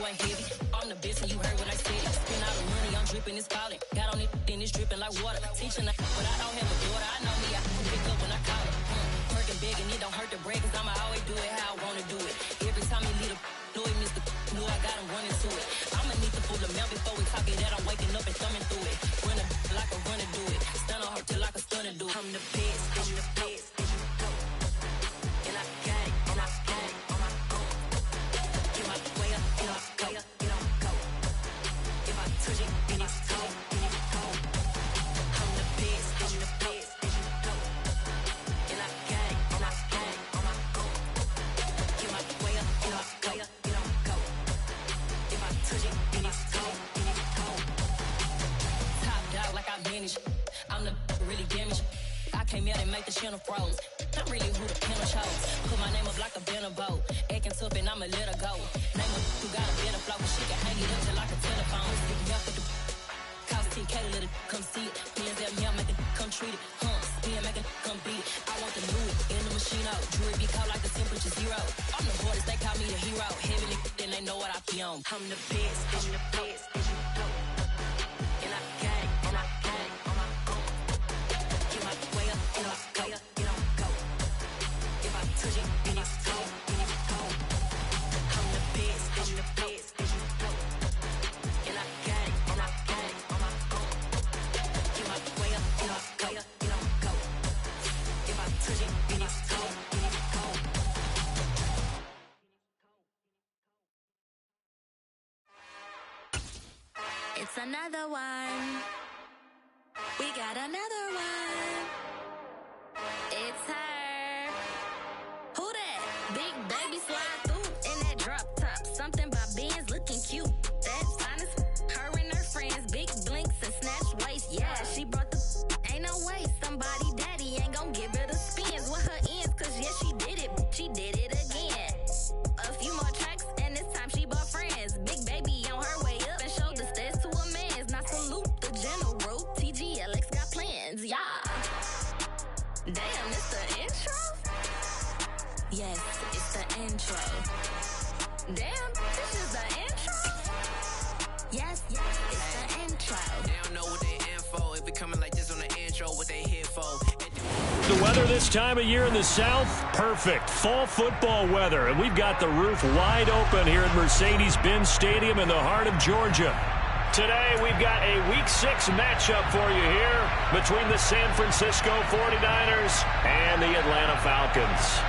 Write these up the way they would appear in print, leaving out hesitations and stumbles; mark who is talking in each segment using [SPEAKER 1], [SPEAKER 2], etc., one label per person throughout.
[SPEAKER 1] ain't heavy. I'm the best and you heard what I said. Spend all the money, I'm dripping, it's falling. Got on it, then it's dripping like water. Teaching but I don't have a daughter. I know me, I can pick up when I call it. Working big and it don't hurt to break, cause I'ma always do it how I wanna do it. Every time he lead a know it, Mr. Know I got him running to it. I'ma need to pull the milk before we talk it that I'm waking up and thumbing through it. Run like a runner do it. Stun on her till like a stunner do it. I'm the best, I'm the best. And I got it, and I got it on my own. Get my way up, get on go, get on go. If I touch it, then it's cold, then it's cold. I'm the best, I'm the best. And I got it, and I got it on my own. Get my way up, get on go, get on go. If I touch it, then it's cold, then it's cold. Top dog like I manage. I'm the really damaged. I came out and make the channel froze. I'm really who the panel chose. Put my name up like a banner boat. Acting tough and I'ma let her go. Name her who got a better flow, but she can hang it up just like a telephone. Stick me up with the cost 10K to let it come see it. Hands up, yeah, make it come treat it. Spin, make it come beat it. I want the Louis in the machine out. Jewelry be caught like the temperature zero. I'm the hardest, they call me the hero. Heavily, then they know what I be on. I'm the best, I'm the best. And I got it, and I got it on my own. Get my way up, get on go, get on go. If I touch it, then it's cold, then it's cold. I'm the best, I'm the best. And I got it, and I got it on my own. Get my way up, get on go, get on go. If I touch it, then it's cold, then it's cold.
[SPEAKER 2] It's another one. We got another one. It's her. Who that? Big baby slide through in that drop top. Something by Benz looking cute. That's honest. Her and her friends, big blinks and snatch waist. Yeah, she brought the. Ain't no way somebody daddy ain't gon' give her the spins with her ends. Cause yeah, she did it. She did it again. A few more tracks and this time she bought friends. Big baby on her way up and showed the stairs to a man's. Now salute the general. TGLX got plans, yeah. Damn, it's the intro? Yes, it's the intro. Damn, this is the intro? Yes, it's the intro.
[SPEAKER 3] They don't know what they in for. If we coming like this on the intro, what they here for.
[SPEAKER 4] The weather this time of year in the South, perfect. Fall football weather. And we've got the roof wide open here at Mercedes-Benz Stadium in the heart of Georgia. Today, we've got a Week 6 matchup for you here between the San Francisco 49ers and the Atlanta Falcons.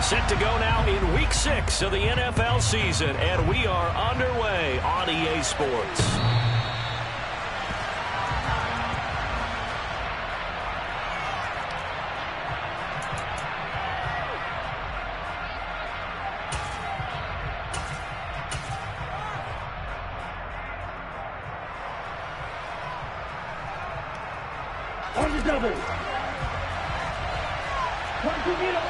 [SPEAKER 4] Set to go now in Week 6 of the NFL season, and we are underway on EA Sports.
[SPEAKER 5] On the double. One, two, get up.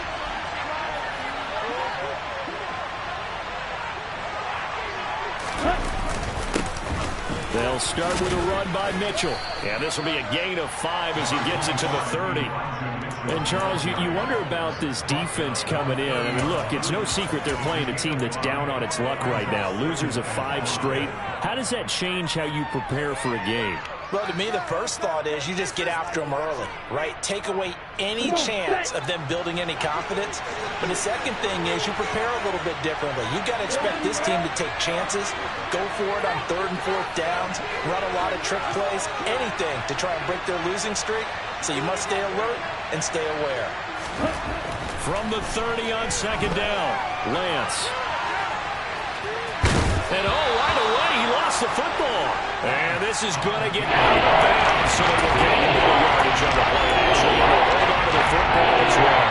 [SPEAKER 4] They'll start with a run by Mitchell. Yeah, this will be a gain of 5 as he gets it to the 30. And, Charles, you wonder about this defense coming in. I mean, look, it's no secret they're playing a team that's down on its luck right now. Losers of 5 straight. How does that change how you prepare for a game?
[SPEAKER 6] Well, to me, the first thought is you just get after them early, right? Take away any chance of them building any confidence. But the second thing is you prepare a little bit differently. You've got to expect this team to take chances, go for it on 3rd and 4th downs, run a lot of trick plays, anything to try and break their losing streak. So you must stay alert and stay aware.
[SPEAKER 4] From the 30 on 2nd down, Lance. And right away, he lost the football. And this is going to get out of bounds, so that we'll gain a bit of yardage on the play action. Hold on to the football as well.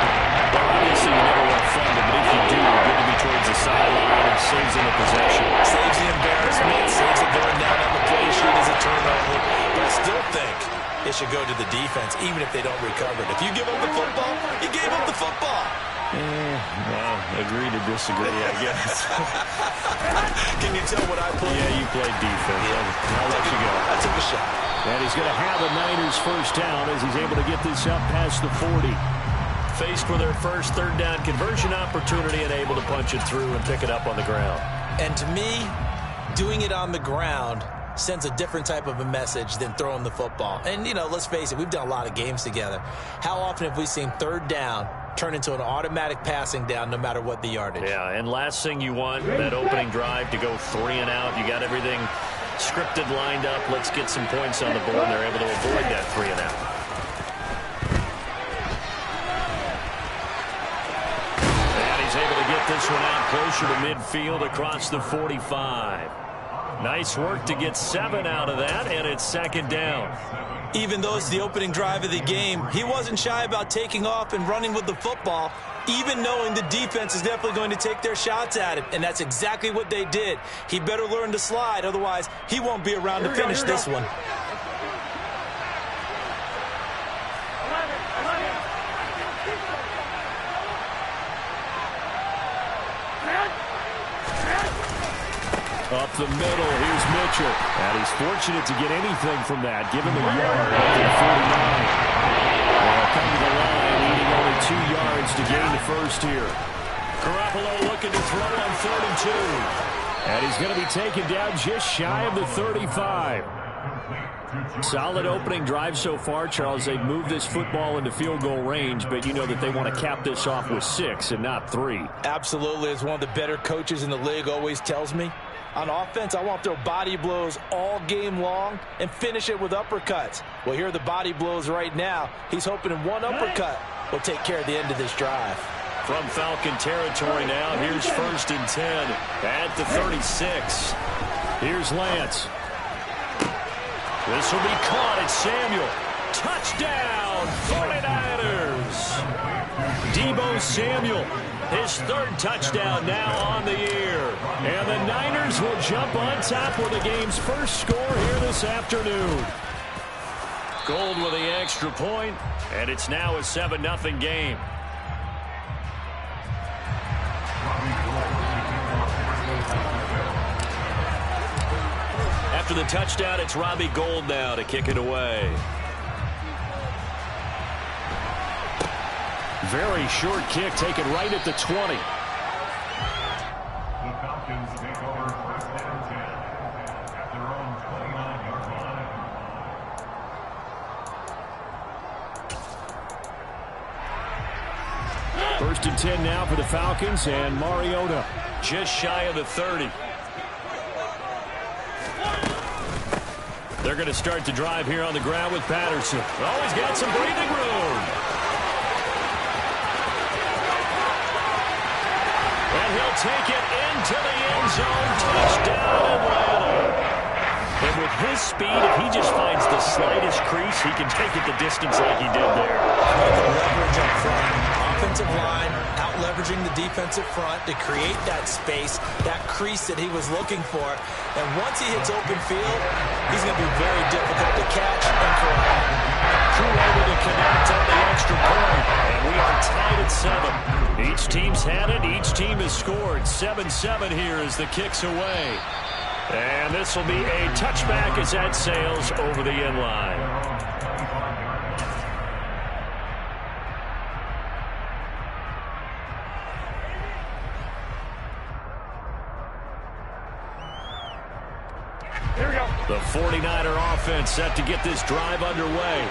[SPEAKER 4] Well, obviously, you never want to fund it, but if you do, good to be towards the sideline and saves them a possession.
[SPEAKER 6] Saves the embarrassment, saves it going down on the play sheet as a turnover. But I still think it should go to the defense, even if they don't recover it. If you give up the football, you gave up the football.
[SPEAKER 4] Well, agree to disagree, I guess.
[SPEAKER 6] Can you tell what I played?
[SPEAKER 4] Yeah, you played defense.
[SPEAKER 6] Yeah.
[SPEAKER 4] I'll let you go.
[SPEAKER 6] I took a shot.
[SPEAKER 4] And he's going to have a Niners first down as he's able to get this up past the 40. Faced with their first third down conversion opportunity and able to punch it through and pick it up on the ground.
[SPEAKER 6] And to me, doing it on the ground sends a different type of a message than throwing the football. And, you know, let's face it, we've done a lot of games together. How often have we seen third down turn into an automatic passing down no matter what the yardage?
[SPEAKER 4] Yeah, and last thing you want, that opening drive to go 3 and out. You got everything scripted, lined up. Let's get some points on the board. They're able to avoid that 3 and out. And he's able to get this one out closer to midfield across the 45. Nice work to get 7 out of that, and it's second down.
[SPEAKER 6] Even though it's the opening drive of the game, he wasn't shy about taking off and running with the football, even knowing the defense is definitely going to take their shots at it. And that's exactly what they did. He better learn to slide, otherwise he won't be around to finish this one.
[SPEAKER 4] Up the middle, here's Mitchell. And he's fortunate to get anything from that. Give him a yard up to the 49. Well, come to the line, needing only 2 yards to gain the first here. Garoppolo looking to throw on 3rd and 2. And he's going to be taken down just shy of the 35. Solid opening drive so far, Charles. They've moved this football into field goal range, but you know that they want to cap this off with 6 and not 3.
[SPEAKER 6] Absolutely. As one of the better coaches in the league always tells me, on offense, I want to throw body blows all game long and finish it with uppercuts. Well, here are the body blows right now. He's hoping in one uppercut will take care of the end of this drive.
[SPEAKER 4] From Falcon territory now, here's 1st and 10 at the 36. Here's Lance. This will be caught. It's Samuel. Touchdown, 49ers. Deebo Samuel, his 3rd touchdown now on the year. And the Niners will jump on top with the game's first score here this afternoon. Gold with the extra point, and it's now a 7-0 game. After the touchdown, it's Robbie Gould now to kick it away. Very short kick, taken right at the 20.
[SPEAKER 7] The Falcons take over 1st and 10 at their own 29-yard line.
[SPEAKER 4] 1st and 10 now for the Falcons, and Mariota just shy of the 30. They're going to start the drive here on the ground with Patterson. Oh, he's got some breathing room. And he'll take it into the end zone. Touchdown, Atlanta. And with his speed, if he just finds the slightest crease, he can take it the distance like he did there.
[SPEAKER 6] The leverage up front. Offensive line out-leveraging the defensive front to create that space, that crease that he was looking for. And once he hits open field, he's going to be very difficult to catch and corral.
[SPEAKER 4] Crew able to connect on the extra point. And we are tied at 7. Each team's had it. Each team has scored. 7-7 here as the kick's away. And this will be a touchback as that sails over the end line.
[SPEAKER 5] Here we go.
[SPEAKER 4] The 49er offense set to get this drive underway.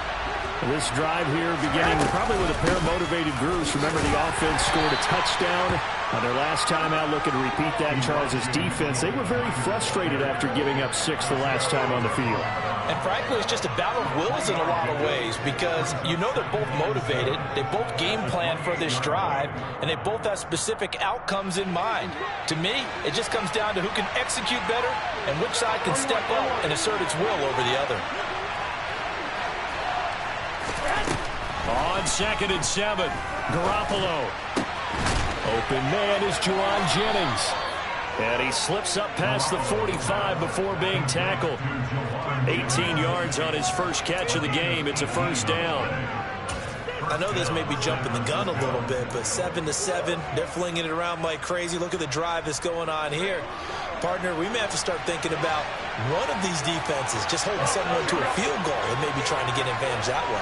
[SPEAKER 4] This drive here beginning probably with a pair of motivated groups. Remember, the offense scored a touchdown on their last time out. Looking to repeat that. Charles's defense, they were very frustrated after giving up 6 the last time on the field.
[SPEAKER 6] And frankly, it's just a battle of wills in a lot of ways because you know they're both motivated. They both game plan for this drive, and they both have specific outcomes in mind. To me, it just comes down to who can execute better and which side can step up and assert its will over the other.
[SPEAKER 4] On 2nd and 7, Garoppolo. Open man is Juwan Jennings. And he slips up past the 45 before being tackled. 18 yards on his first catch of the game. It's a first down.
[SPEAKER 6] I know this may be jumping the gun a little bit, but 7-7, they're flinging it around like crazy. Look at the drive that's going on here. Partner, we may have to start thinking about one of these defenses just holding someone to a field goal and maybe trying to get an advantage that way.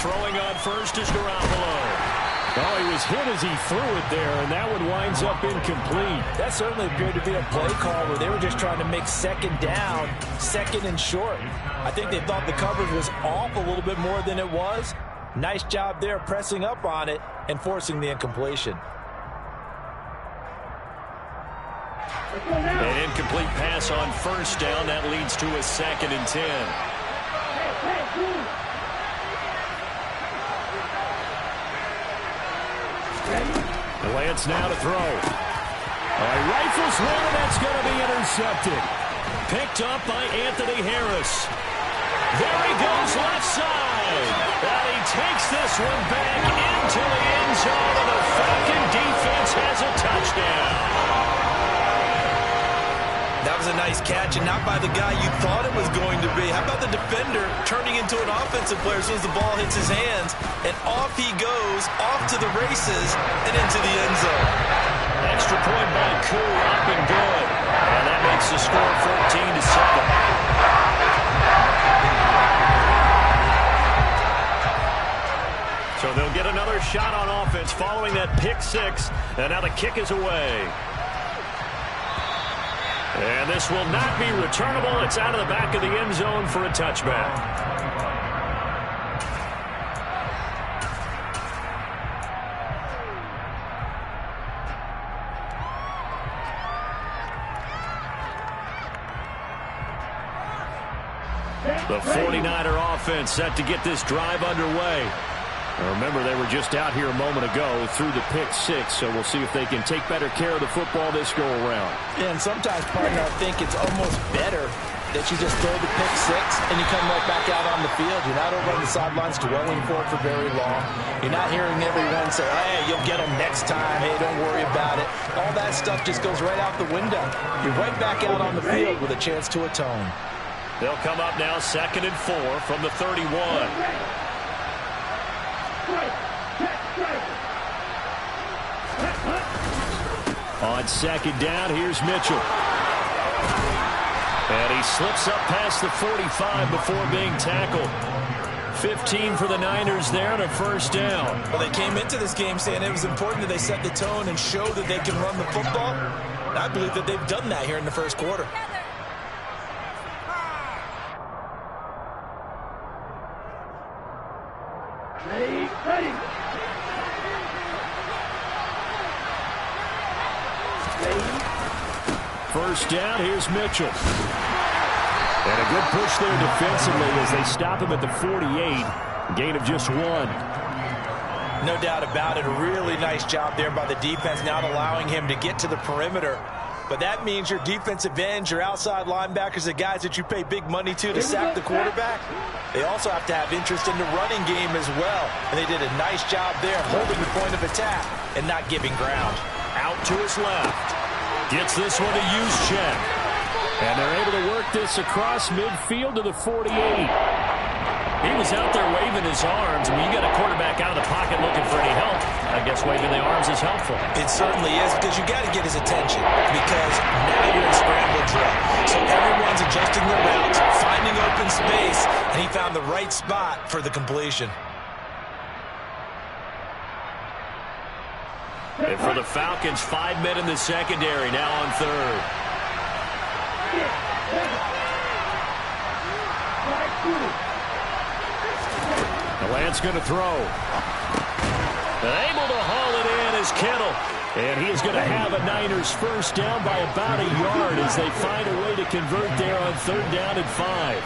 [SPEAKER 4] Throwing on first is Garoppolo. Oh, he was hit as he threw it there, and that one winds up incomplete.
[SPEAKER 6] That certainly appeared to be a play call where they were just trying to make second down, second and short. I think they thought the coverage was off a little bit more than it was. Nice job there pressing up on it and forcing the incompletion.
[SPEAKER 4] An incomplete pass on first down. That leads to a 2nd and 10. Lance now to throw. He rifles one, and that's going to be intercepted. Picked up by Anthony Harris. There he goes left side. And he takes this one back into the end zone, and the Falcon defense has a touchdown.
[SPEAKER 6] That was a nice catch, and not by the guy you thought it was going to be. How about the defender turning into an offensive player as soon as the ball hits his hands, and off he goes, off to the races, and into the end zone.
[SPEAKER 4] Extra point by Koo, up and good. And that makes the score 14-7. So they'll get another shot on offense following that pick six, and now the kick is away. And this will not be returnable. It's out of the back of the end zone for a touchback. The 49er offense set to get this drive underway. Now remember, they were just out here a moment ago through the pick six, so we'll see if they can take better care of the football this go-around.
[SPEAKER 6] Yeah, and sometimes, partner, I think it's almost better that you just throw the pick six and you come right back out on the field. You're not over on the sidelines dwelling for it for very long. You're not hearing everyone say, hey, you'll get them next time. Hey, don't worry about it. All that stuff just goes right out the window. You're right back out on the field with a chance to atone.
[SPEAKER 4] They'll come up now 2nd and 4 from the 31. On 2nd down, here's Mitchell. And he slips up past the 45 before being tackled. 15 for the Niners there and a first down.
[SPEAKER 6] Well, they came into this game saying it was important that they set the tone and show that they can run the football. And I believe that they've done that here in the first quarter.
[SPEAKER 5] Ready.
[SPEAKER 4] First down, here's Mitchell. And a good push there defensively as they stop him at the 48. Gain of just 1.
[SPEAKER 6] No doubt about it. A really nice job there by the defense, not allowing him to get to the perimeter. But that means your defensive ends, your outside linebackers, the guys that you pay big money to sack the quarterback, they also have to have interest in the running game as well. And they did a nice job there holding the point of attack and not giving ground.
[SPEAKER 4] Out to his left. Gets this one to Juszczyk. And they're able to work this across midfield to the 48. He was out there waving his arms. When you got a quarterback out of the pocket looking for any help, I guess waving the arms is helpful.
[SPEAKER 6] It certainly is, because you got to get his attention, because now you're in scramble drill. So everyone's adjusting their routes, finding open space, and he found the right spot for the completion.
[SPEAKER 4] And for the Falcons, 5 men in the secondary, now on third. The Lance going to throw. Able to haul it in is Kittle. And he is going to have a Niners first down by about a yard as they find a way to convert there on 3rd down and 5.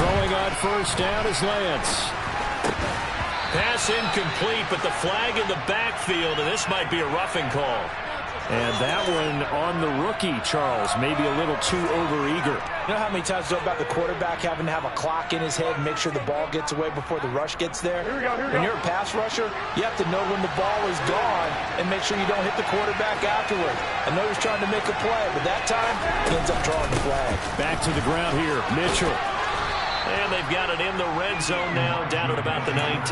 [SPEAKER 4] Throwing on first down is Lance. Pass incomplete, but the flag in the backfield, and this might be a roughing call. And that one on the rookie, Charles, maybe a little too overeager.
[SPEAKER 6] You know how many times we talk about the quarterback having to have a clock in his head and make sure the ball gets away before the rush gets there? When you're a pass rusher, you have to know when the ball is gone and make sure you don't hit the quarterback afterward. I know he's trying to make a play, but that time he ends up drawing the flag.
[SPEAKER 4] Back to the ground here, Mitchell. And they've got it in the red zone now, down at about the 19.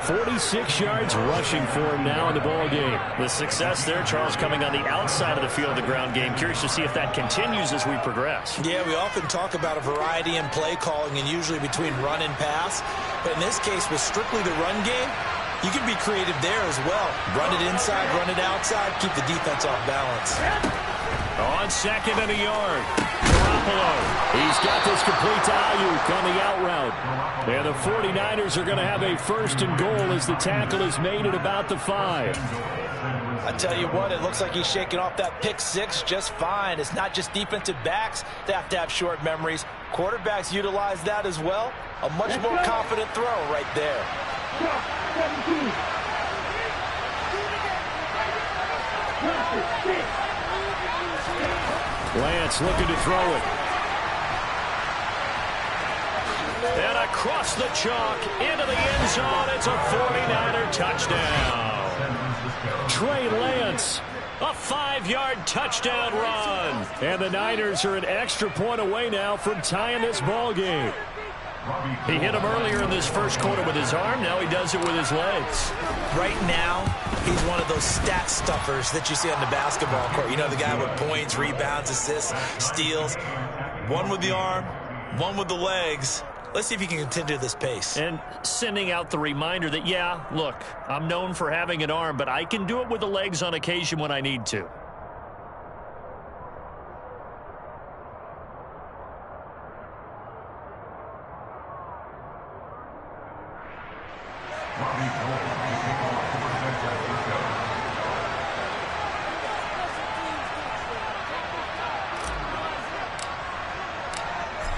[SPEAKER 4] 46 yards rushing for him now in the ball game.
[SPEAKER 8] The success there, Charles, coming on the outside of the field of the ground game. Curious to see if that continues as we progress.
[SPEAKER 6] Yeah, we often talk about a variety in play calling and usually between run and pass. But in this case, with strictly the run game, you can be creative there as well. Run it inside, run it outside, keep the defense off balance.
[SPEAKER 4] On second and a yard, Garoppolo. He's got this complete to Ayuk on the out route. And the 49ers are going to have a first and goal as the tackle is made at about the 5.
[SPEAKER 6] I tell you what, it looks like he's shaking off that pick six just fine. It's not just defensive backs that have to have short memories. Quarterbacks utilize that as well. A much more confident throw right there.
[SPEAKER 4] Lance looking to throw it. And across the chalk into the end zone. It's a 49er touchdown. Trey Lance, a 5-yard touchdown run. And the Niners are an extra point away now from tying this ball game.
[SPEAKER 8] He hit him earlier in this first quarter with his arm. Now he does it with his legs.
[SPEAKER 6] Right now, he's one of those stat stuffers that you see on the basketball court. You know, the guy with points, rebounds, assists, steals. One with the arm, one with the legs. Let's see if he can continue this pace.
[SPEAKER 8] And sending out the reminder that, yeah, look, I'm known for having an arm, but I can do it with the legs on occasion when I need to.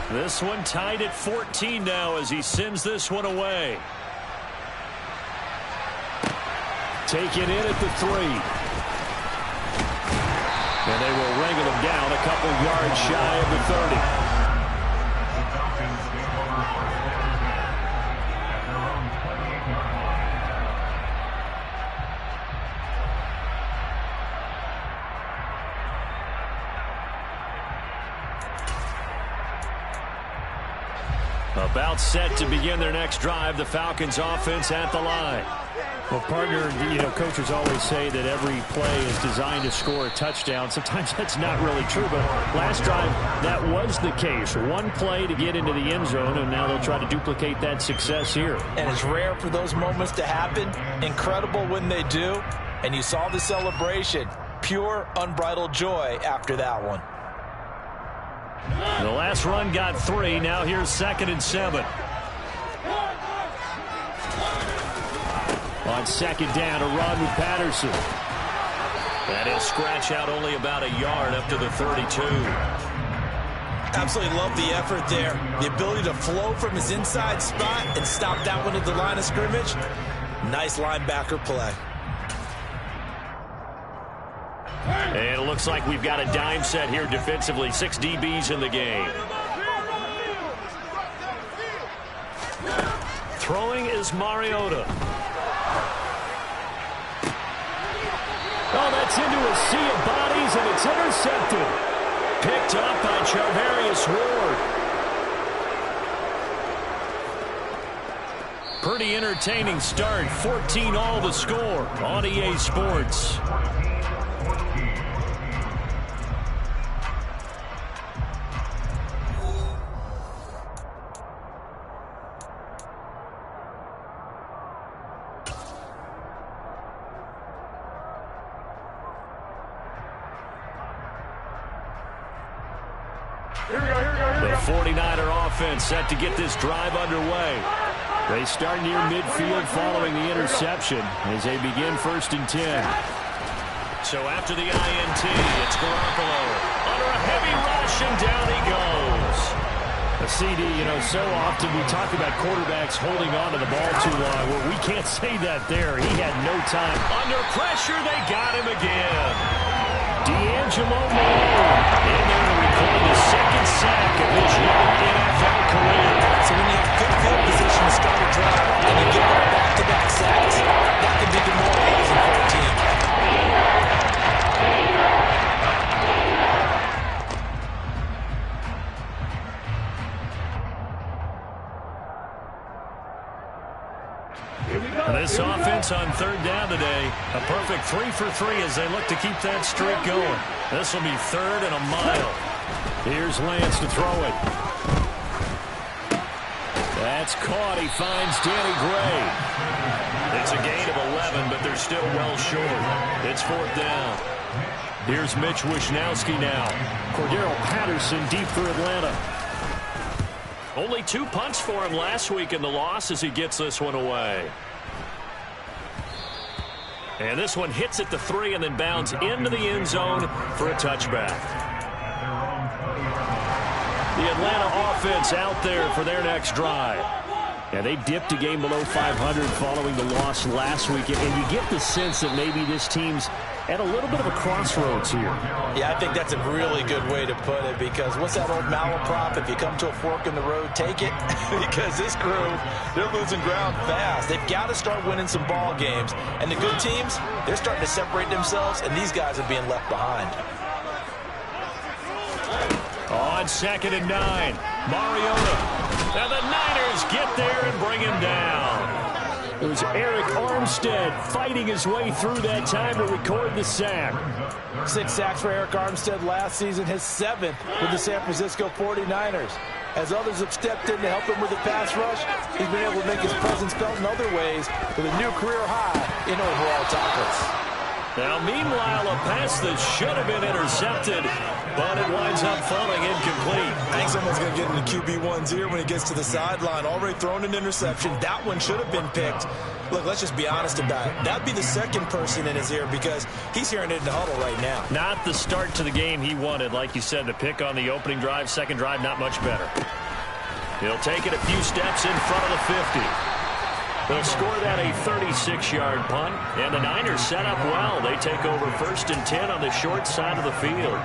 [SPEAKER 4] This one tied at 14 now as he sends this one away. Take it in at the 3. And they will wrangle him down a couple yards shy of the 30. About set to begin their next drive, the Falcons offense at the line.
[SPEAKER 8] Well, partner, you know, coaches always say that every play is designed to score a touchdown. Sometimes that's not really true, but last drive, that was the case. One play to get into the end zone, and now they'll try to duplicate that success here.
[SPEAKER 6] And it's rare for those moments to happen. Incredible when they do. And you saw the celebration. Pure, unbridled joy after that one.
[SPEAKER 4] The last run got 3. Now here's 2nd and 7. On 2nd down, a run with Patterson. And he'll scratch out only about a yard up to the 32.
[SPEAKER 6] Absolutely love the effort there. The ability to flow from his inside spot and stop that one at the line of scrimmage. Nice linebacker play.
[SPEAKER 4] And it looks like we've got a dime set here defensively. 6 DBs in the game. Throwing is Mariota. Oh, that's into a sea of bodies, and it's intercepted. Picked up by Charvarius Ward. Pretty entertaining start. 14-all the score on EA Sports. The 49er offense set to get this drive underway. They start near midfield following the interception as they begin 1st and 10. So after the INT, it's Garoppolo under a heavy rush, and down he goes.
[SPEAKER 8] CD, so often we talk about quarterbacks holding on to the ball too long. Well, we can't say that there. He had no time.
[SPEAKER 4] Under pressure, they got him again. D'Angelo Malone in there to record the second sack of his young NFL career.
[SPEAKER 6] So when you have good field position to start a drive and you give up back-to-back sacks, that can be demoralizing for a team.
[SPEAKER 4] This offense on third down today, a perfect 3 for 3 as they look to keep that streak going. This will be 3rd and a mile.
[SPEAKER 8] Here's Lance to throw it. That's caught. He finds Danny Gray.
[SPEAKER 4] It's a gain of 11, but they're still well short. It's 4th down.
[SPEAKER 8] Here's Mitch Wishnowski now. Cordero Patterson deep for Atlanta.
[SPEAKER 4] Only 2 punts for him last week in the loss as he gets this one away. And this one hits at the 3 and then bounds into the end zone for a touchback. The Atlanta offense out there for their next drive.
[SPEAKER 8] Yeah, they dipped a game below 500 following the loss last week. And you get the sense that maybe this team's at a little bit of a crossroads here.
[SPEAKER 6] Yeah, I think that's a really good way to put it, because what's that old malaprop? If you come to a fork in the road, take it. Because this crew, they're losing ground fast. They've got to start winning some ball games. And the good teams, they're starting to separate themselves, and these guys are being left behind.
[SPEAKER 4] On 2nd and 9, Mariota. Now the Niners get there and bring him down.
[SPEAKER 8] It was Eric Armstead fighting his way through that time to record the sack.
[SPEAKER 6] 6 sacks for Eric Armstead last season, his 7th with the San Francisco 49ers. As others have stepped in to help him with the pass rush, he's been able to make his presence felt in other ways with a new career high in overall tackles.
[SPEAKER 4] Now, meanwhile, a pass that should have been intercepted, but it winds up falling incomplete.
[SPEAKER 6] I think someone's going to get into QB1's ear when he gets to the sideline. Already thrown an interception. That one should have been picked. Look, let's just be honest about it. That'd be the second person in his ear because he's hearing it in the huddle right now.
[SPEAKER 4] Not the start to the game he wanted. Like you said, the pick on the opening drive, second drive, not much better. He'll take it a few steps in front of the 50. They'll score that a 36-yard punt, and the Niners set up well. They take over 1st and 10 on the short side of the field.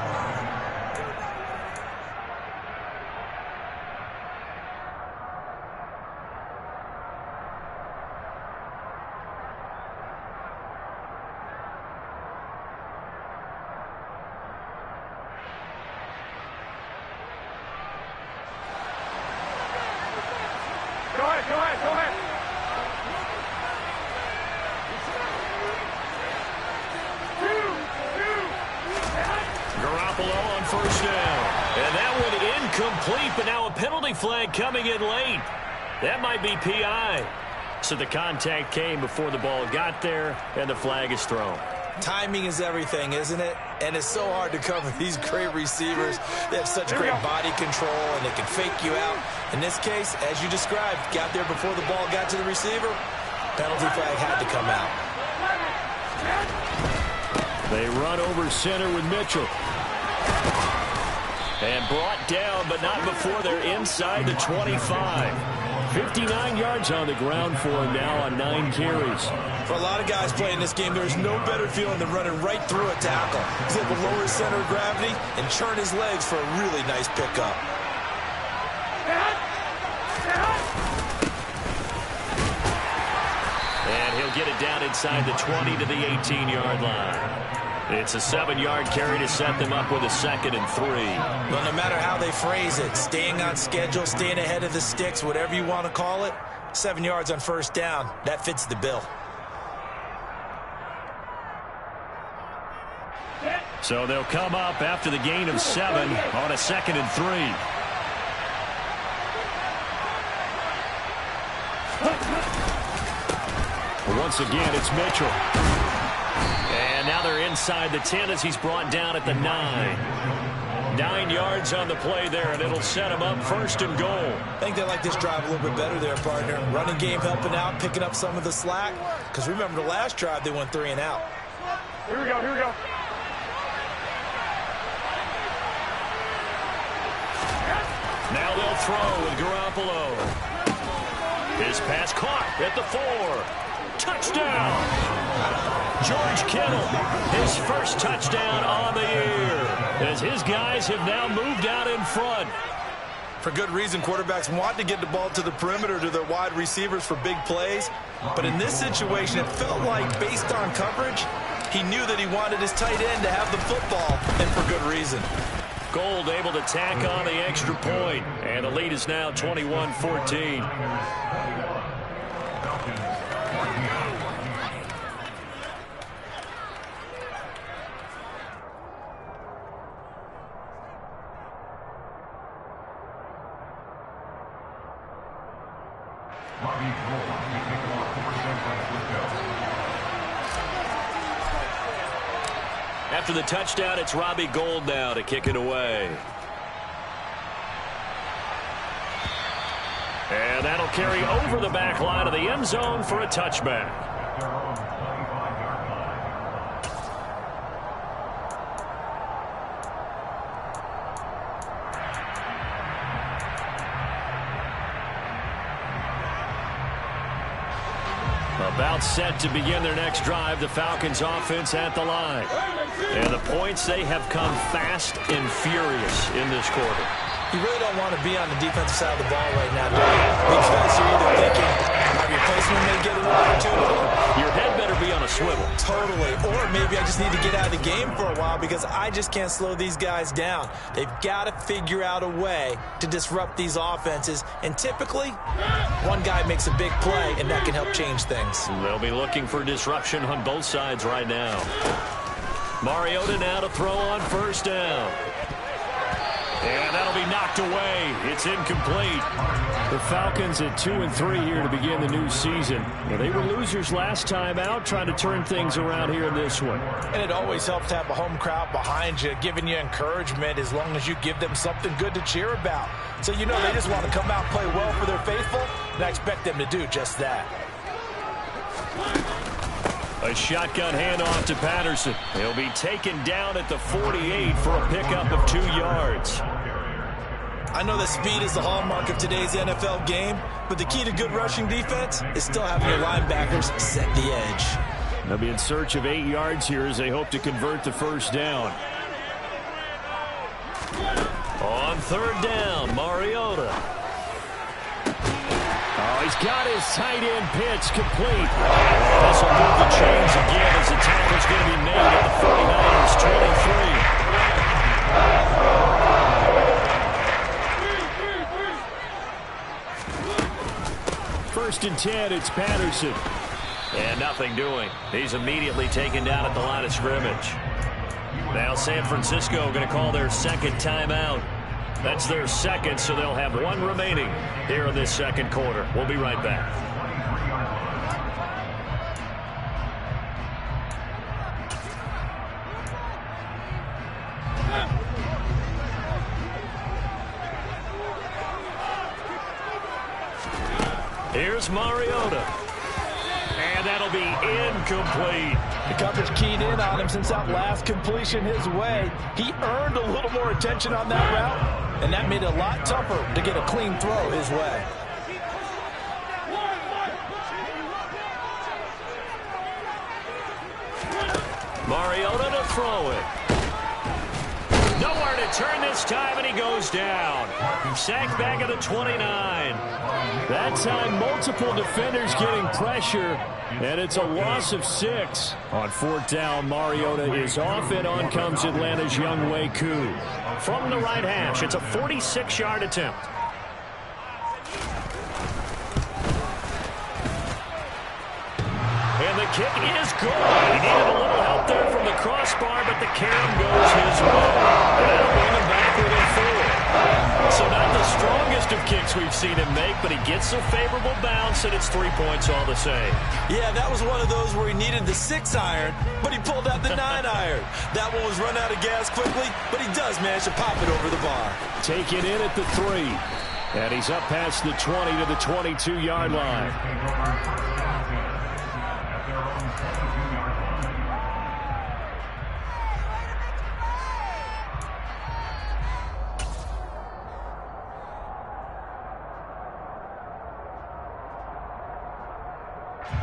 [SPEAKER 5] Go ahead.
[SPEAKER 4] Garoppolo on 1st down. And that one incomplete, but now a penalty flag coming in late. That might be PI. So the contact came before the ball got there, and the flag is thrown.
[SPEAKER 6] Timing is everything, isn't it? And it's so hard to cover these great receivers. They have such great body control, and they can fake you out. In this case, as you described, got there before the ball got to the receiver. Penalty flag had to come out.
[SPEAKER 8] They run over center with Mitchell.
[SPEAKER 4] And brought down, but not before they're inside the 25.
[SPEAKER 8] 59 yards on the ground for him now on 9 carries.
[SPEAKER 6] For a lot of guys playing this game, there's no better feeling than running right through a tackle. He's able to lower his center of gravity and churn his legs for a really nice pickup.
[SPEAKER 4] And he'll get it down inside the 20 to the 18-yard line. It's a 7-yard carry to set them up with a 2nd and 3.
[SPEAKER 6] Well, no matter how they phrase it, staying on schedule, staying ahead of the sticks, whatever you want to call it, 7 yards on 1st down, that fits the bill.
[SPEAKER 4] So they'll come up after the gain of 7 on a 2nd and 3.
[SPEAKER 8] Once again, it's Mitchell.
[SPEAKER 4] And now they're inside the 10 as he's brought down at the 9. 9 yards on the play there, and it'll set him up 1st and goal.
[SPEAKER 6] I think they like this drive a little bit better there, partner. Running game helping out, picking up some of the slack. Because remember the last drive, they went 3 and out.
[SPEAKER 5] Here we go.
[SPEAKER 4] Now they'll throw with Garoppolo. His pass caught at the 4. Touchdown! George Kittle, his first touchdown on the year, as his guys have now moved out in front.
[SPEAKER 6] For good reason, quarterbacks want to get the ball to the perimeter to their wide receivers for big plays. But in this situation, it felt like, based on coverage, he knew that he wanted his tight end to have the football, and for good reason.
[SPEAKER 4] Gold able to tack on the extra point, and the lead is now 21-14. After the touchdown, it's Robbie Gould now to kick it away. And that'll carry over the back line of the end zone for a touchback. About set to begin their next drive, the Falcons offense at the line. And the points, they have come fast and furious in this quarter.
[SPEAKER 6] You really don't want to be on the defensive side of the ball right now, do you? Because you're either thinking my replacement may get an opportunity.
[SPEAKER 4] Your head better be on a swivel.
[SPEAKER 6] Totally. Or maybe I just need to get out of the game for a while because I just can't slow these guys down. They've got to figure out a way to disrupt these offenses. And typically, one guy makes a big play, and that can help change things.
[SPEAKER 4] They'll be looking for disruption on both sides right now. Mariota now to throw on first down. And that'll be knocked away. It's incomplete.
[SPEAKER 8] The Falcons at 2-3 here to begin the new season. Well, they were losers last time out, trying to turn things around here in this one.
[SPEAKER 6] And it always helps to have a home crowd behind you, giving you encouragement as long as you give them something good to cheer about. So you know they just want to come out and play well for their faithful, and I expect them to do just that.
[SPEAKER 4] A shotgun handoff to Patterson. He'll be taken down at the 48 for a pickup of 2 yards.
[SPEAKER 6] I know that speed is the hallmark of today's NFL game, but the key to good rushing defense is still having your linebackers set the edge.
[SPEAKER 8] They'll be in search of 8 yards here as they hope to convert the first down.
[SPEAKER 4] On third down, Mariota.
[SPEAKER 8] Oh, he's got his tight end pitch complete. This will move the chains again as the tackle's going to be made at the 49ers 23. First and 10, it's Patterson.
[SPEAKER 4] And nothing doing. He's immediately taken down at the line of scrimmage. Now San Francisco going to call their second timeout. That's their second, so they'll have one remaining here in this second quarter. We'll be right back. Here's Mariota. And that'll be incomplete.
[SPEAKER 6] The coverage keyed in on him since that last completion his way. He earned a little more attention on that route, and that made it a lot tougher to get a clean throw his way.
[SPEAKER 4] Mariota to throw it. Nowhere to turn this time, and he goes down. Sacked back at the 29.
[SPEAKER 8] That time, multiple defenders getting pressure, and it's a loss of 6. On fourth down, Mariota is off, and on comes Atlanta's Younghoe Koo.
[SPEAKER 4] From the right hash, it's a 46-yard attempt. And the kick is good. He needed a little help there from the crossbar, but the carom goes his way. And that'll bring him back within 4. So not the strongest of kicks we've seen him make, but he gets a favorable bounce, and it's 3 points all the same.
[SPEAKER 6] Yeah, that was one of those where he needed the 6-iron, but he pulled out the 9-iron. That one was run out of gas quickly, but he does manage to pop it over the bar.
[SPEAKER 8] Taken in at the 3. And he's up past the 20 to the 22-yard line.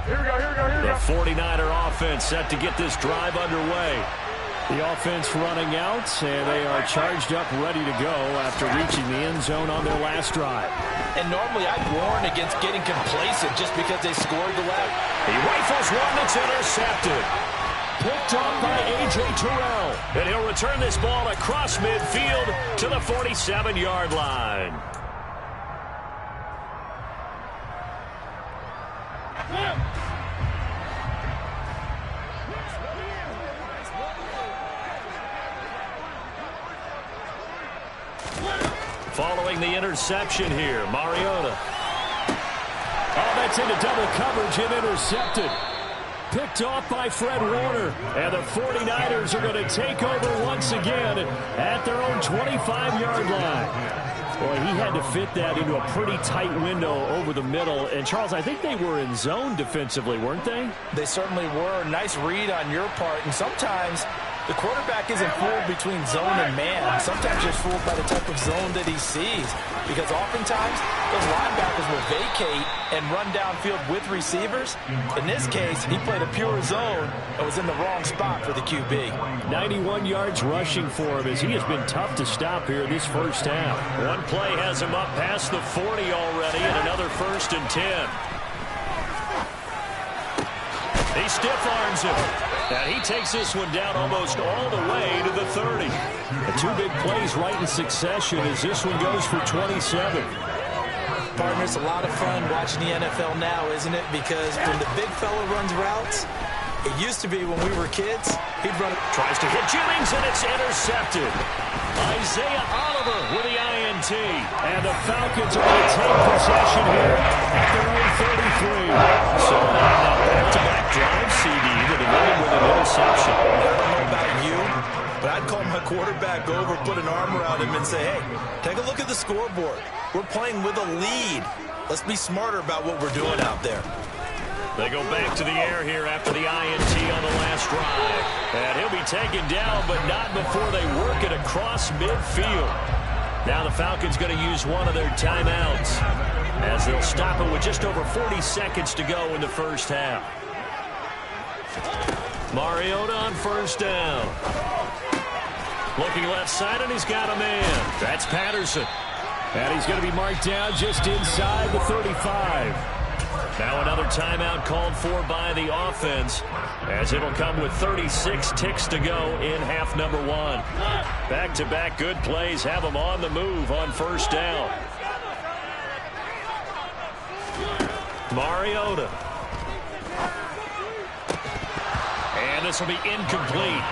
[SPEAKER 5] Here we go, here we go, here we go.
[SPEAKER 4] The 49er offense set to get this drive underway.
[SPEAKER 8] The offense running out, and they are charged up, ready to go after reaching the end zone on their last drive.
[SPEAKER 6] And normally I'd warn against getting complacent just because they scored the last.
[SPEAKER 4] He rifles one that's intercepted. Picked up by A.J. Terrell. And he'll return this ball across midfield to the 47-yard line. Following the interception here, Mariota.
[SPEAKER 8] Oh, that's into double coverage and intercepted. Picked off by Fred Warner. And the 49ers are going to take over once again at their own 25-yard line. Boy, he had to fit that into a pretty tight window over the middle. And, Charles, I think they were in zone defensively, weren't they?
[SPEAKER 6] They certainly were. Nice read on your part. And sometimes the quarterback isn't fooled between zone and man. Sometimes you're fooled by the type of zone that he sees. Because oftentimes, those linebackers will vacate and run downfield with receivers. In this case, he played a pure zone and was in the wrong spot for the QB.
[SPEAKER 8] 91 yards rushing for him as he has been tough to stop here in this first half.
[SPEAKER 4] One play has him up past the 40 already, and another 1st and 10. He stiff-arms him. And he takes this one down almost all the way to the 30.
[SPEAKER 8] The two big plays right in succession as this one goes for 27.
[SPEAKER 6] Partner, it's a lot of fun watching the NFL now, isn't it? Because when the big fella runs routes, it used to be when we were kids, he'd run it.
[SPEAKER 4] Tries to hit Jennings, and it's intercepted. Isaiah Oliver with the INT.
[SPEAKER 8] And the Falcons are going to take possession here at their own 33.
[SPEAKER 4] So back-to-back drive, CD, that ended with an interception.
[SPEAKER 6] I don't know about you, but I'd call my quarterback over, put an arm around him, and say, hey, take a look at the scoreboard. We're playing with a lead. Let's be smarter about what we're doing out there.
[SPEAKER 4] They go back to the air here after the INT on the last drive. And he'll be taken down, but not before they work it across midfield. Now the Falcons going to use one of their timeouts as they'll stop it with just over 40 seconds to go in the first half. Mariota on 1st down. Looking left side, and he's got a man. That's Patterson.
[SPEAKER 8] And he's going to be marked down just inside the 35.
[SPEAKER 4] Now another timeout called for by the offense as it'll come with 36 ticks to go in half number 1. Back-to-back good plays have them on the move on 1st down. Mariota. And this will be incomplete.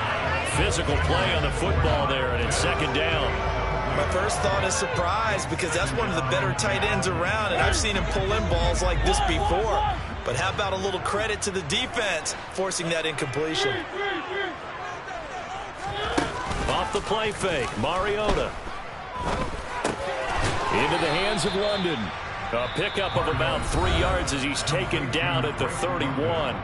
[SPEAKER 4] Physical play on the football there, and it's 2nd down.
[SPEAKER 6] My first thought is surprise because that's one of the better tight ends around, and I've seen him pull in balls like this before. But how about a little credit to the defense forcing that incompletion?
[SPEAKER 4] Off the play fake, Mariota.
[SPEAKER 8] Into the hands of London.
[SPEAKER 4] A pickup of about 3 yards as he's taken down at the 31.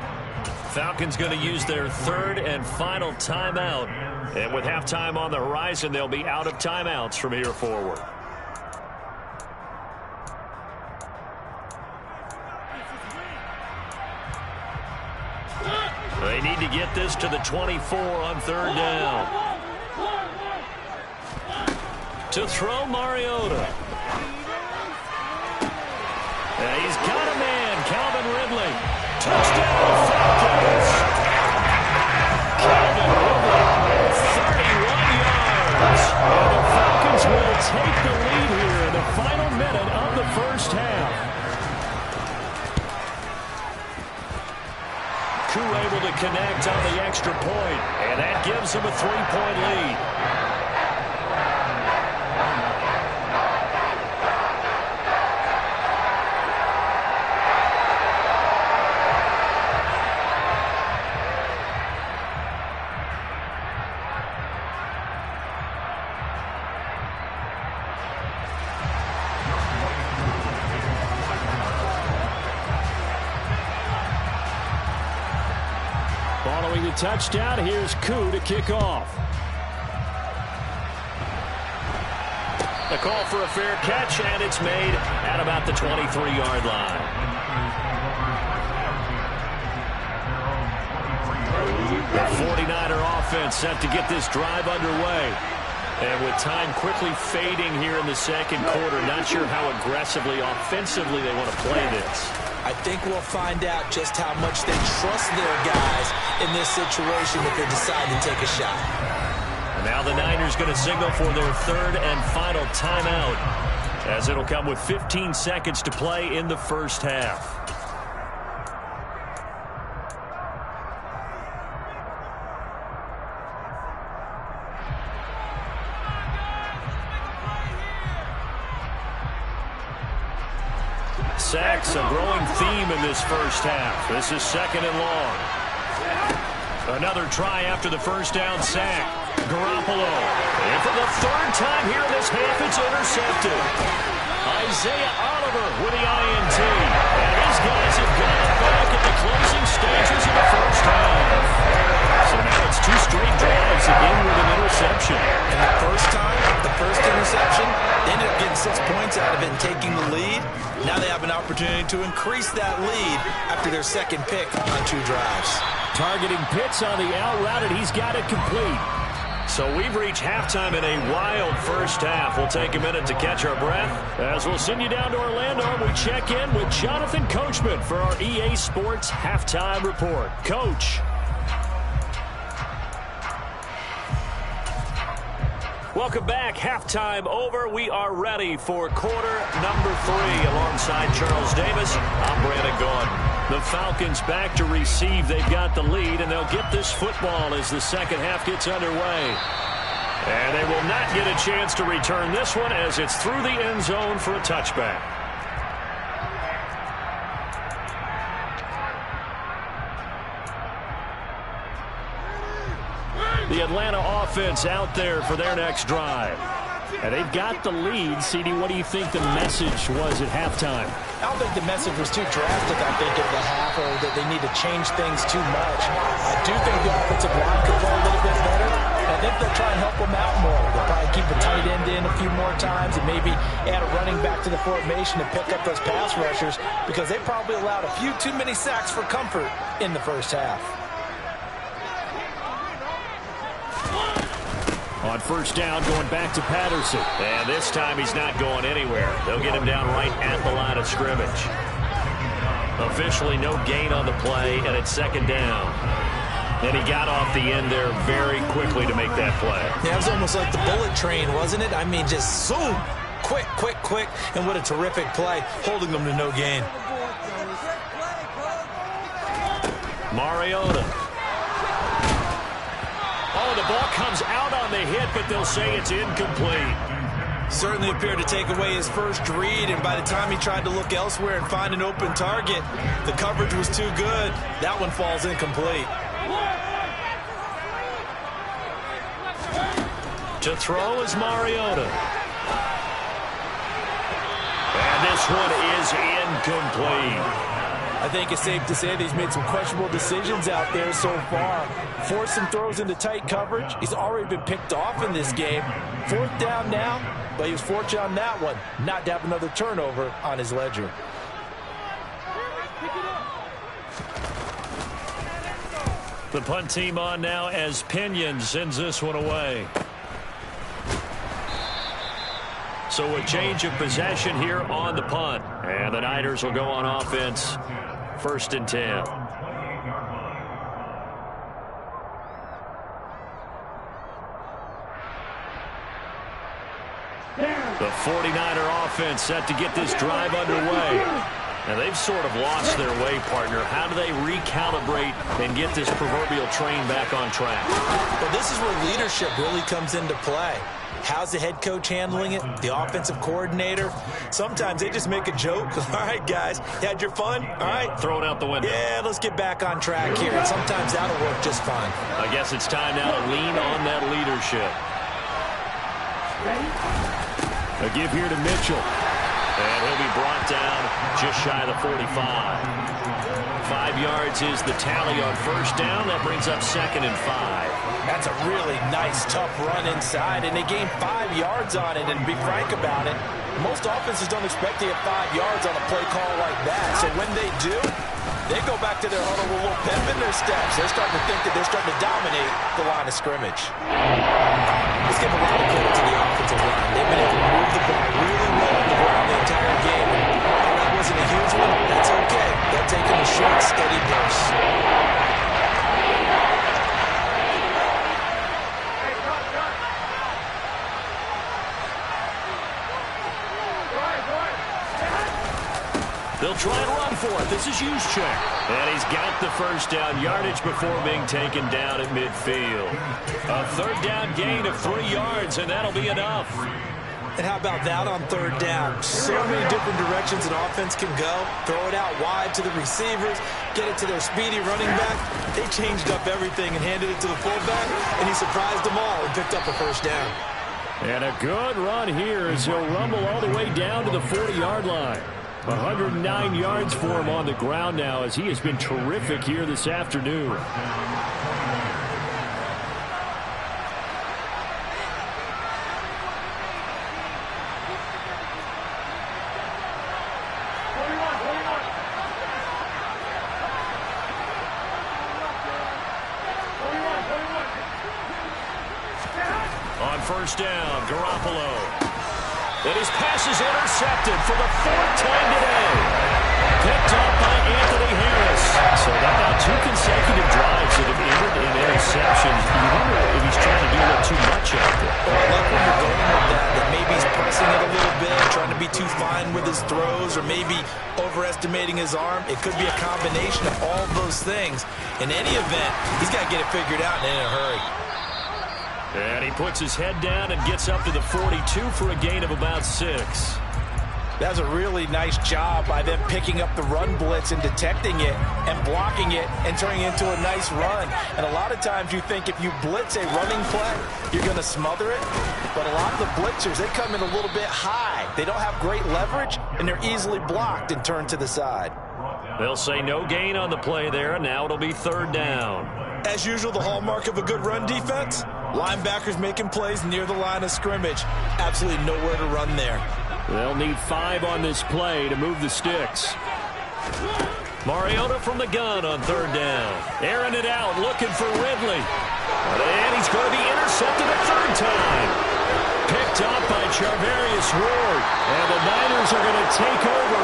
[SPEAKER 4] Falcons going to use their 3rd and final timeout. And with halftime on the horizon, they'll be out of timeouts from here forward. They need to get this to the 24 on 3rd down. To throw, Mariota. And he's got a man, Calvin Ridley. Touchdown, Falcons. Calvin Ridley, 31 yards. And the Falcons will take the lead here in the final minute of the first half. Koo able to connect on the extra point, and that gives them a 3-point lead.
[SPEAKER 8] Following the touchdown, here's Koo to kick off.
[SPEAKER 4] A call for a fair catch, and it's made at about the 23-yard line. The 49er offense set to get this drive underway. And with time quickly fading here in the second quarter, not sure how aggressively, offensively they want to play this.
[SPEAKER 6] I think we'll find out just how much they trust their guys in this situation if they decide to take a shot.
[SPEAKER 4] And now the Niners going to signal for their third and final timeout, as it'll come with 15 seconds to play in the first half. Sacks, a growing theme in this first half. This is second and long. Another try after the first down sack. Garoppolo. And for the third time here in this half, it's intercepted. Isaiah Oliver with the INT. And these guys have gone back at the closing stages of the first half. So now it's two straight drives again with an interception.
[SPEAKER 6] And the first time, the first interception, they ended up getting 6 points out of it and taking the lead. Now they have an opportunity to increase that lead after their second pick on 2 drives.
[SPEAKER 8] Targeting Pitts on the out route, and he's got it complete.
[SPEAKER 4] So we've reached halftime in a wild first half. We'll take a minute to catch our breath as we'll send you down to Orlando and we check in with Jonathan Coachman for our EA Sports Halftime Report. Coach. Welcome back. Halftime over. We are ready for quarter number 3. Alongside Charles Davis, I'm Brandon Gordon. The Falcons back to receive. They've got the lead, and they'll get this football as the second half gets underway. And they will not get a chance to return this one as it's through the end zone for a touchback. The Atlanta offense out there for their next drive. And they've got the lead. CD, what do you think the message was at halftime?
[SPEAKER 6] I don't think the message was too drastic, I think, at the half, or that they need to change things too much. I do think the offensive line could play a little bit better. I think they'll try and help them out more. They'll probably keep the tight end in a few more times and maybe add a running back to the formation to pick up those pass rushers, because they probably allowed a few too many sacks for comfort in the first half.
[SPEAKER 8] On first down, going back to Patterson.
[SPEAKER 4] And this time he's not going anywhere. They'll get him down right at the line of scrimmage. Officially no gain on the play, and it's second down. And he got off the end there very quickly to make that play.
[SPEAKER 6] Yeah, it was almost like the bullet train, wasn't it? I mean, just zoom. Quick, quick, quick. And what a terrific play, holding them to no gain.
[SPEAKER 4] Mariota. Oh, the ball comes out on the hit, but they'll say it's incomplete.
[SPEAKER 6] Certainly appeared to take away his first read, and by the time he tried to look elsewhere and find an open target, the coverage was too good. That one falls incomplete.
[SPEAKER 4] To throw is Mariota. And this one is incomplete.
[SPEAKER 6] I think it's safe to say that he's made some questionable decisions out there so far. Forced some throws into tight coverage. He's already been picked off in this game. Fourth down now, but he was fortunate on that one not to have another turnover on his ledger.
[SPEAKER 4] The punt team on now as Pinion sends this one away. So a change of possession here on the punt. And the Niners will go on offense. First and 10. The 49er offense set to get this drive underway. And they've sort of lost their way, partner. How do they recalibrate and get this proverbial train back on track?
[SPEAKER 6] Well, this is where leadership really comes into play. How's the head coach handling it? The offensive coordinator? Sometimes they just make a joke. All right, guys, you had your fun? All right.
[SPEAKER 4] Throw it out the window.
[SPEAKER 6] Yeah, let's get back on track here. And sometimes that'll work just fine.
[SPEAKER 4] I guess it's time now to lean on that leadership.
[SPEAKER 8] A give here to Mitchell.
[SPEAKER 4] And he'll be brought down just shy of the 45. 5 yards is the tally on first down. That brings up second and 5.
[SPEAKER 6] That's a really nice, tough run inside, and they gained 5 yards on it. And to be frank about it, most offenses don't expect to get 5 yards on a play call like that. So when they do, They go back to their huddle with a little pep in their steps. They're starting to think that they're starting to dominate the line of scrimmage. Let's give a lot of credit to the offensive line. They've been able to move the ball really well on the ground the entire game. And that wasn't a huge one. That's okay. They're taking a short, steady burst.
[SPEAKER 4] They'll try and run for it. This is Juszczyk. And he's got the first down yardage before being taken down at midfield. A third down gain of 3 yards, and that'll be enough.
[SPEAKER 6] And how about that on third down? So many different directions an offense can go. Throw it out wide to the receivers, get it to their speedy running back. They changed up everything and handed it to the fullback, and he surprised them all and picked up a first down.
[SPEAKER 8] And a good run here as he'll rumble all the way down to the 40-yard line. 109 yards for him on the ground now as he has been terrific here this afternoon.
[SPEAKER 4] On first down, Garoppolo. And his pass is intercepted for the 4th time today. Picked up by Anthony Harris. So that about 2 consecutive drives that have ended in interceptions. You wonder if he's trying to do a little too much out there.
[SPEAKER 6] Well, I like where you're going with that maybe he's pressing it a little bit, trying to be too fine with his throws, or maybe overestimating his arm. It could be a combination of all those things. In any event, he's got to get it figured out and in a hurry.
[SPEAKER 4] And he puts his head down and gets up to the 42 for a gain of about 6.
[SPEAKER 6] That was a really nice job by them picking up the run blitz and detecting it and blocking it and turning it into a nice run. And a lot of times you think if you blitz a running play, you're going to smother it. But a lot of the blitzers, they come in a little bit high. They don't have great leverage, and they're easily blocked and turned to the side.
[SPEAKER 4] They'll say no gain on the play there, and now it'll be 3rd down.
[SPEAKER 6] As usual, the hallmark of a good run defense, linebackers making plays near the line of scrimmage. Absolutely nowhere to run there.
[SPEAKER 8] They'll need 5 on this play to move the sticks.
[SPEAKER 4] Mariota from the gun on 3rd down. Airing it out, looking for Ridley. And he's going to be intercepted a 3rd time. Picked up by Charvarius Ward. And the Niners are going to take over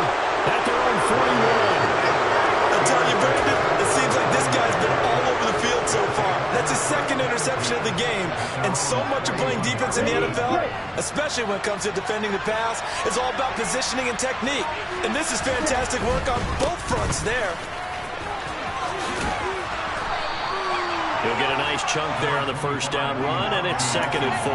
[SPEAKER 4] at their own 41.
[SPEAKER 6] I'll tell you, Brandon, it seems like this guy's been all over the field so far. That's his 2nd interception of the game. And so much of playing defense in the NFL, especially when it comes to defending the pass, is all about positioning and technique. And this is fantastic work on both fronts there.
[SPEAKER 4] He'll get a nice chunk there on the first down run, and it's 2nd and 4.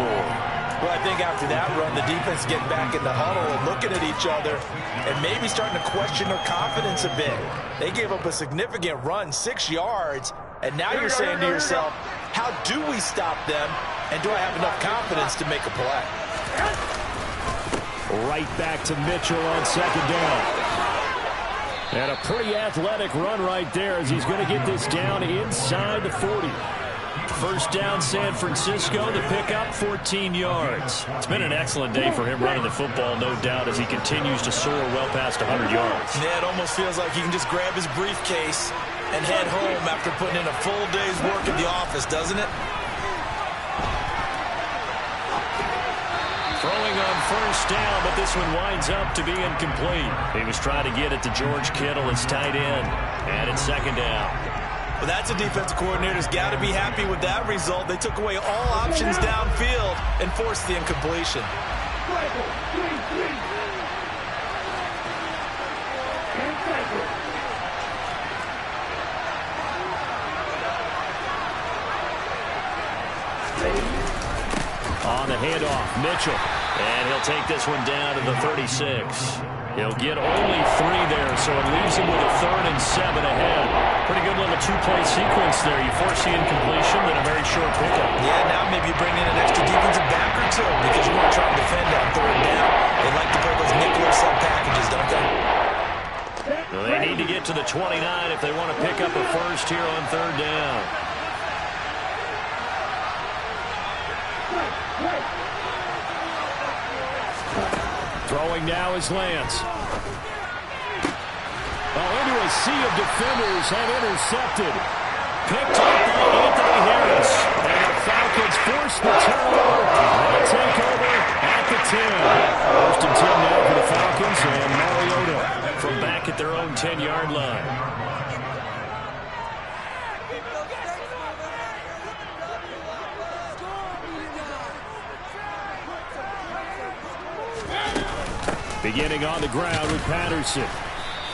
[SPEAKER 6] Well, I think after that run, the defense getting back in the huddle and looking at each other and maybe starting to question their confidence a bit. They gave up a significant run, 6 yards, and now you're saying to yourself, how do we stop them, and do I have enough confidence to make a play?
[SPEAKER 8] Right back to Mitchell on 2nd down. And a pretty athletic run right there as he's going to get this down inside the 40. First down, San Francisco. The pickup, 14 yards.
[SPEAKER 4] It's been an excellent day for him running the football, no doubt, as he continues to soar well past 100 yards.
[SPEAKER 6] Yeah, it almost feels like he can just grab his briefcase and head home after putting in a full day's work at the office, doesn't it?
[SPEAKER 4] Throwing on first down, but this one winds up to be incomplete. He was trying to get it to George Kittle, his tight end, and it's 2nd down.
[SPEAKER 6] Well, that's a defensive coordinator's got to be happy with that result. They took away all options downfield and forced the incompletion.
[SPEAKER 8] On the handoff, Mitchell.
[SPEAKER 4] And he'll take this one down to the 36. He'll get only 3 there, so it leaves him with a 3rd and 7 ahead. Pretty good little 2-play sequence there. You force the incompletion, then a very short pickup.
[SPEAKER 6] Yeah, now maybe you bring in an extra defensive back or 2 because you want to try and defend on 3rd down. They like to play those nickel or sub packages, don't they?
[SPEAKER 4] Well, they need to get to the 29 if they want to pick up a first here on 3rd down.
[SPEAKER 8] Throwing now is Lance. Into a sea of defenders and intercepted. Picked up by Anthony Harris. And the Falcons force the turnover. They take over at the 10. First and 10 now for the Falcons. And Mariota from back at their own 10-yard line. Beginning on the ground with Patterson.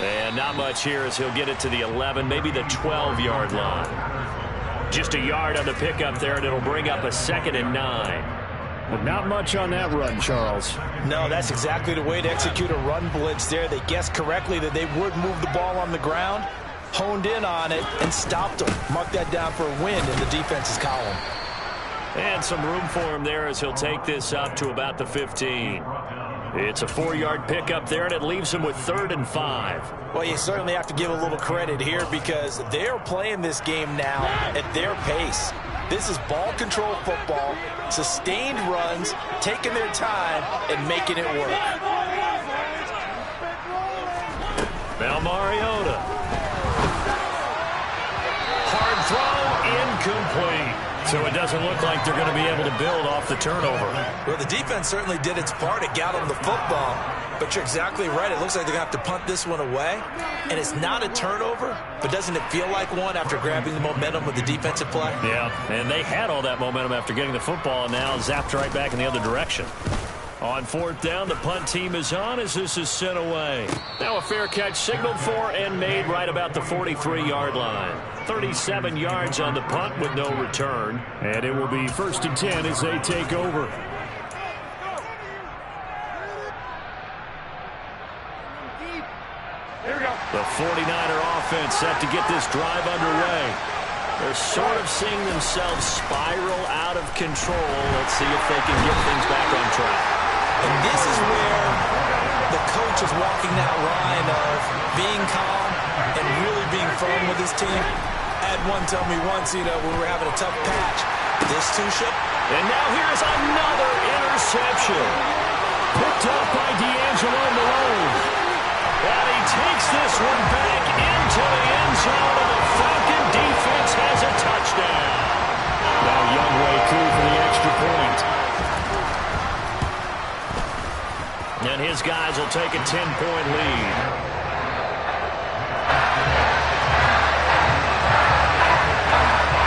[SPEAKER 8] And not much here as he'll get it to the 11, maybe the 12-yard line. Just a yard on the pickup there, and it'll bring up a 2nd and 9. But not much on that run, Charles.
[SPEAKER 6] No, that's exactly the way to execute a run blitz there. They guessed correctly that they would move the ball on the ground, honed in on it, and stopped them. Mark that down for a win in the defense's column.
[SPEAKER 4] And some room for him there as he'll take this up to about the 15. It's a 4-yard pickup there, and it leaves him with 3rd and 5.
[SPEAKER 6] Well, you certainly have to give a little credit here because they're playing this game now at their pace. This is ball control football, sustained runs, taking their time, and making it work.
[SPEAKER 4] Now Mariota. Hard throw, incomplete. So it doesn't look like they're going to be able to build off the turnover.
[SPEAKER 6] Well, the defense certainly did its part. It got them the football. But you're exactly right. It looks like they're going to have to punt this one away. And it's not a turnover, but doesn't it feel like one after grabbing the momentum with the defensive play?
[SPEAKER 4] Yeah, and they had all that momentum after getting the football and now zapped right back in the other direction. On 4th down, the punt team is on as this is sent away. Now a fair catch signaled for and made right about the 43-yard line. 37 yards on the punt with no return. And it will be 1st and 10 as they take over. The 49er offense set to get this drive underway. They're sort of seeing themselves spiral out of control. Let's see if they can get things back on track.
[SPEAKER 6] And this is where the coach is walking that line of being calm and really being firm with his team. I had one tell me once, when we were having a tough patch, this two-ship.
[SPEAKER 4] And now here's another interception. Picked up by D'Angelo Malone. And he takes this one back into the end zone, and the Falcon defense has a touchdown.
[SPEAKER 8] Now Youngway through for the extra point.
[SPEAKER 4] And his guys will take a 10-point lead.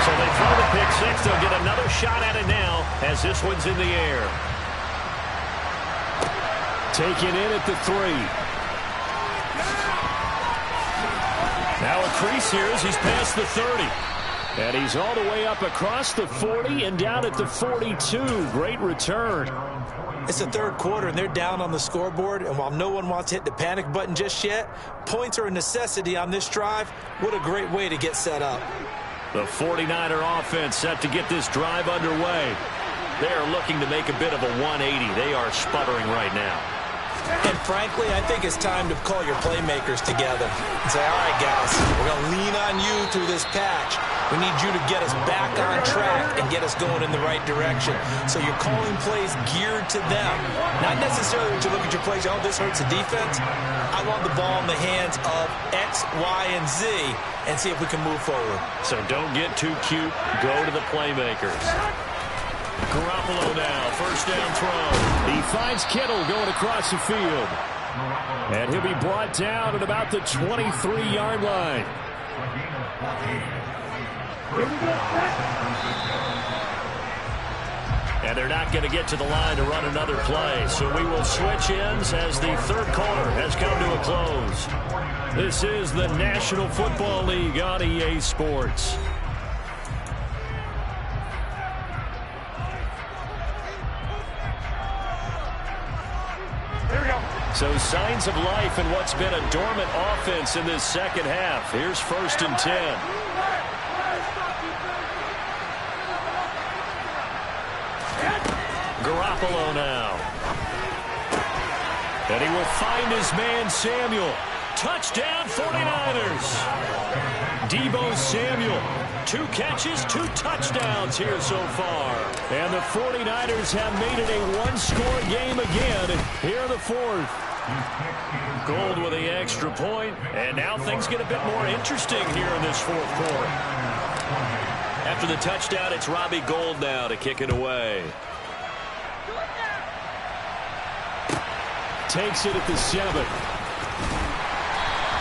[SPEAKER 4] So they throw the pick six. They'll get another shot at it now as this one's in the air.
[SPEAKER 8] Taken in at the 3.
[SPEAKER 4] Now a crease here as he's past the 30.
[SPEAKER 8] And he's all the way up across the 40 and down at the 42. Great return.
[SPEAKER 6] It's the 3rd quarter, and they're down on the scoreboard. And while no one wants to hit the panic button just yet, points are a necessity on this drive. What a great way to get set up.
[SPEAKER 4] The 49er offense set to get this drive underway. They are looking to make a bit of a 180. They are sputtering right now.
[SPEAKER 6] And frankly, I think it's time to call your playmakers together and say, all right, guys, we're going to lean on you through this patch. We need you to get us back on track and get us going in the right direction. So you're calling plays geared to them. Not necessarily to look at your plays, oh, this hurts the defense. I want the ball in the hands of X, Y, and Z and see if we can move forward.
[SPEAKER 4] So don't get too cute. Go to the playmakers. Garoppolo now, 1st down throw.
[SPEAKER 8] He finds Kittle going across the field. And he'll be brought down at about the 23-yard line.
[SPEAKER 4] And they're not going to get to the line to run another play. So we will switch ends as the 3rd quarter has come to a close. This is the National Football League on EA Sports. So signs of life in what's been a dormant offense in this 2nd half. Here's 1st and 10. Garoppolo now. And he will find his man Samuel. Touchdown 49ers. Deebo Samuel. 2 catches, 2 touchdowns here so far. And the 49ers have made it a one-score game again here in the 4th. Gold with the extra point, and now things get a bit more interesting here in this fourth quarter. After the touchdown, it's Robbie Gould now to kick it away.
[SPEAKER 8] Takes it at the 7.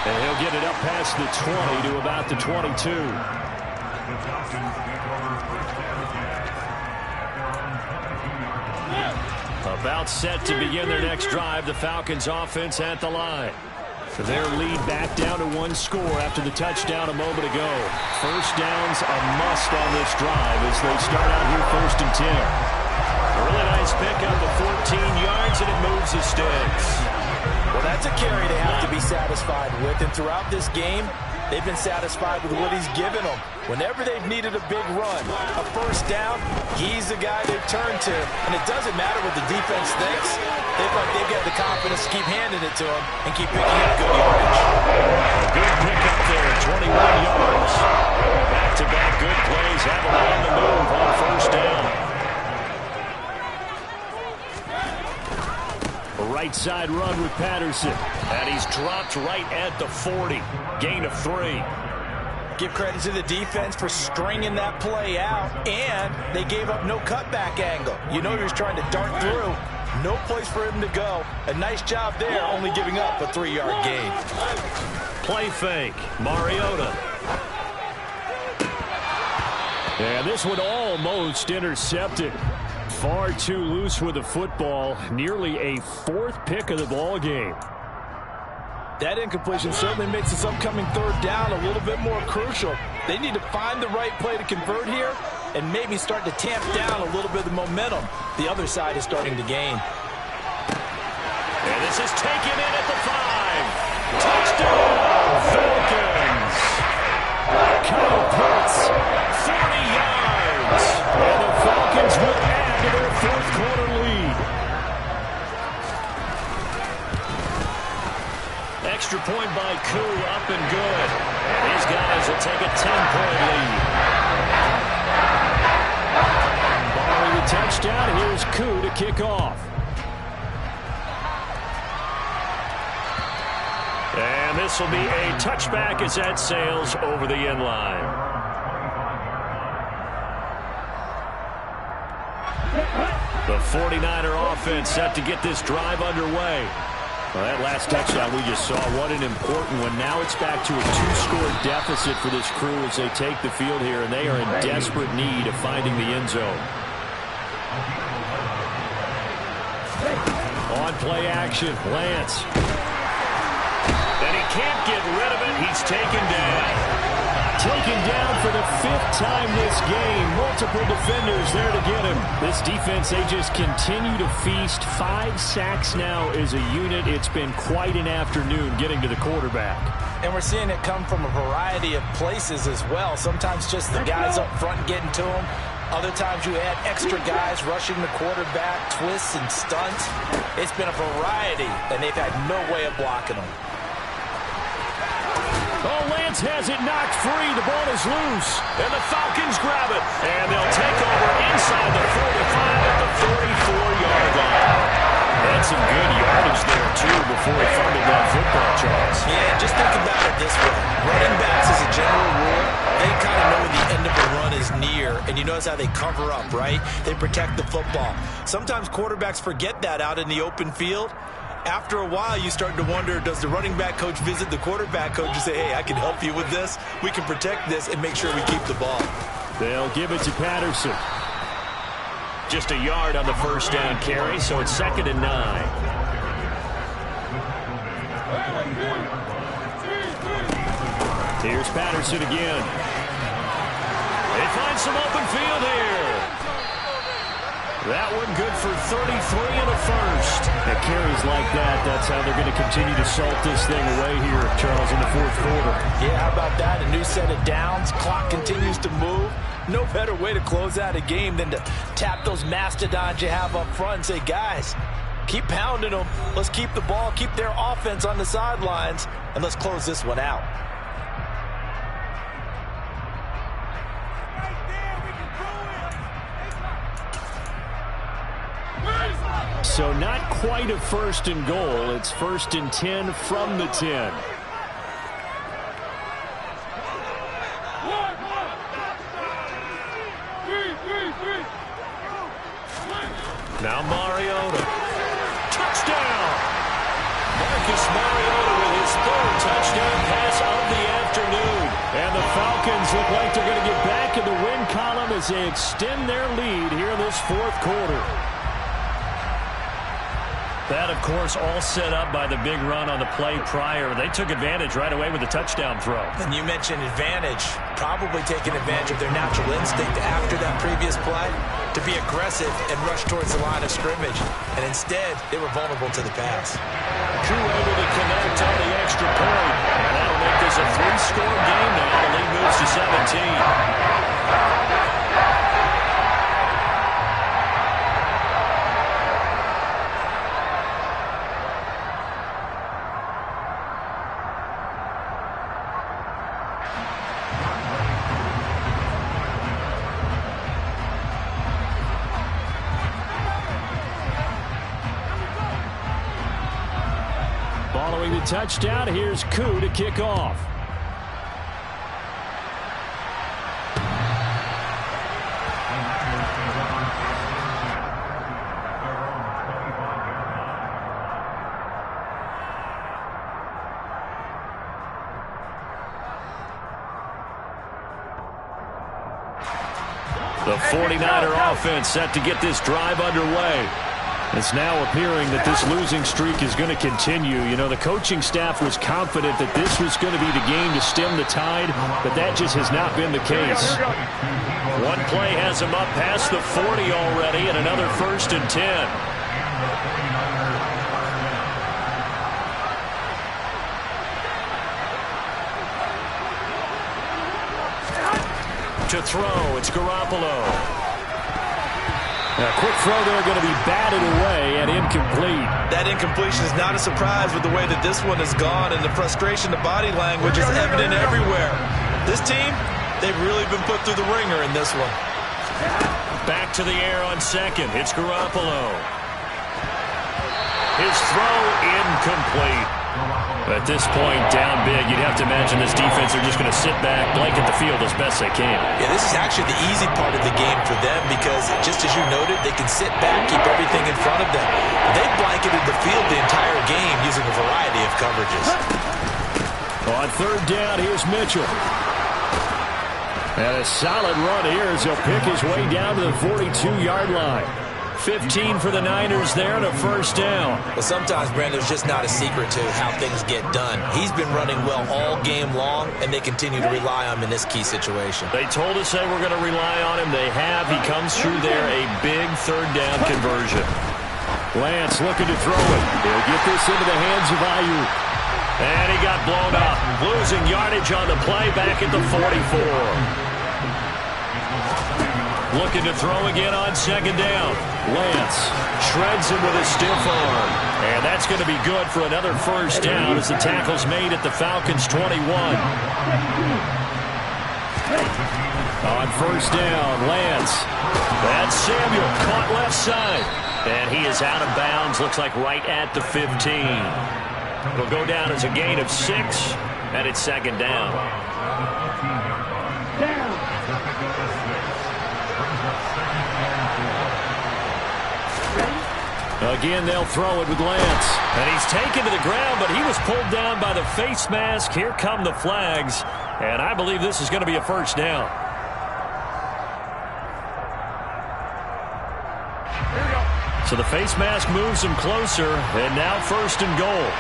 [SPEAKER 8] And he'll get it up past the 20 to about the 22. About set to begin their next drive. The Falcons offense at the line. Their lead back down to one score after the touchdown a moment ago. First down's a must on this drive as they start out here 1st and 10.
[SPEAKER 4] A really nice pickup of 14 yards, and it moves the sticks.
[SPEAKER 6] Well, that's a carry they have to be satisfied with, and throughout this game, they've been satisfied with what he's given them. Whenever they've needed a big run, a first down, he's the guy they've turned to. And it doesn't matter what the defense thinks. They feel like they've got the confidence to keep handing it to him and keep picking up good yardage.
[SPEAKER 4] A good pickup there, 21 yards. Back-to-back good plays have him on the move on first down.
[SPEAKER 8] A right side run with Patterson.
[SPEAKER 4] And he's dropped right at the 40. Gain of 3.
[SPEAKER 6] Give credit to the defense for stringing that play out, and they gave up no cutback angle. You know he was trying to dart through. No place for him to go. A nice job there, only giving up a 3-yard gain.
[SPEAKER 4] Play fake. Mariota.
[SPEAKER 8] And this one almost intercepted. Far too loose with the football. Nearly a 4th pick of the ball game.
[SPEAKER 6] That incompletion certainly makes this upcoming 3rd down a little bit more crucial. They need to find the right play to convert here and maybe start to tamp down a little bit of the momentum the other side is starting to gain.
[SPEAKER 4] And this is taken in at the 5. Touchdown, Falcons.
[SPEAKER 8] Kyle Pitts,
[SPEAKER 4] 40 yards.
[SPEAKER 8] and the Falcons will add to their 4th quarter lead.
[SPEAKER 4] Extra point by Koo, up and good. And these guys will take a 10-point lead.
[SPEAKER 8] Following the touchdown, here's Koo to kick off.
[SPEAKER 4] And this will be a touchback as that sails over the end line. The 49er offense set to get this drive underway.
[SPEAKER 8] Well, that last touchdown we just saw, what an important one. Now it's back to a 2-score deficit for this crew as they take the field here, and they are in desperate need of finding the end zone. On play action, Lance.
[SPEAKER 4] And he can't get rid of it. He's taken down.
[SPEAKER 8] Taken down for the 5th time this game. Multiple defenders there to get him. This defense, they just continue to feast. 5 sacks now as a unit. It's been quite an afternoon getting to the quarterback.
[SPEAKER 6] And we're seeing it come from a variety of places as well. Sometimes just the guys up front getting to him. Other times you add extra guys rushing the quarterback, twists and stunts. It's been a variety, and they've had no way of blocking them.
[SPEAKER 8] Oh, Lance has it knocked free. The ball is loose.
[SPEAKER 4] And the Falcons grab it. And they'll take over inside the 45 at the 44-yard line. That's some good yardage there, too, before he fumbled that football, Charles.
[SPEAKER 6] Yeah, just think about it this way. Running backs, as a general rule, they kind of know when the end of a run is near. And you notice how they cover up, right? They protect the football. Sometimes quarterbacks forget that out in the open field. After a while, you start to wonder, does the running back coach visit the quarterback coach and say, hey, I can help you with this. We can protect this and make sure we keep the ball.
[SPEAKER 8] They'll give it to Patterson.
[SPEAKER 4] Just a yard on the first down carry, so it's 2nd and 9.
[SPEAKER 8] Here's Patterson again.
[SPEAKER 4] They find some open field here. That one good for 33 and a first.
[SPEAKER 8] At carries like that, that's how they're going to continue to salt this thing away here, Charles, in the 4th quarter.
[SPEAKER 6] Yeah, how about that? A new set of downs. Clock continues to move. No better way to close out a game than to tap those mastodons you have up front and say, guys, keep pounding them. Let's keep the ball, keep their offense on the sidelines, and let's close this one out.
[SPEAKER 8] So not quite a 1st and goal. It's 1st and 10 from the 10. Now Mariota. Touchdown! Marcus Mariota with his 3rd touchdown pass of the afternoon. And the Falcons look like they're going to get back in the win column as they extend their lead here in this 4th quarter. That, of course, all set up by the big run on the play prior. They took advantage right away with the touchdown throw.
[SPEAKER 6] And you mentioned advantage. Probably taking advantage of their natural instinct after that previous play to be aggressive and rush towards the line of scrimmage. And instead, they were vulnerable to the pass.
[SPEAKER 8] Drew able to connect on the extra point. And that'll make this a 3-score game now. The lead moves to 17. Following the touchdown, here's Koo to kick off. The 49er offense set to get this drive underway. It's now appearing that this losing streak is going to continue. You know, the coaching staff was confident that this was going to be the game to stem the tide, but that just has not been the case. One play has him up past the 40 already, and another 1st and 10. To throw, it's Garoppolo. A quick throw there going to be batted away and incomplete.
[SPEAKER 6] That incompletion is not a surprise with the way that this one has gone, and the frustration, the body language is evident everywhere. This team, they've really been put through the ringer in this one.
[SPEAKER 8] Back to the air on 2nd. It's Garoppolo. His throw incomplete. At this point, down big, you'd have to imagine this defense are just going to sit back, blanket the field as best they can.
[SPEAKER 6] Yeah, this is actually the easy part of the game for them because, just as you noted, they can sit back, keep everything in front of them. They've blanketed the field the entire game using a variety of coverages.
[SPEAKER 8] On 3rd down, here's Mitchell. And a solid run here as he'll pick his way down to the 42-yard line. 15 for the Niners there and a 1st down.
[SPEAKER 6] But sometimes, Brandon, there's just not a secret to how things get done. He's been running well all game long, and they continue to rely on him in this key situation.
[SPEAKER 8] They told us they were going to rely on him. They have. He comes through there, a big 3rd down conversion. Lance looking to throw it. He'll get this into the hands of Ayuk. And he got blown up. Losing yardage on the play back at the 44. Looking to throw again on 2nd down. Lance shreds him with a stiff arm. And that's going to be good for another 1st down as the tackle's made at the Falcons' 21. On 1st down, Lance. That's Samuel caught left side. And he is out of bounds, looks like right at the 15. It'll go down as a gain of 6, and it's 2nd down. Again, they'll throw it with Lance. And he's taken to the ground, but he was pulled down by the face mask. Here come the flags. And I believe this is going to be a 1st down. So the face mask moves him closer, and now 1st and goal.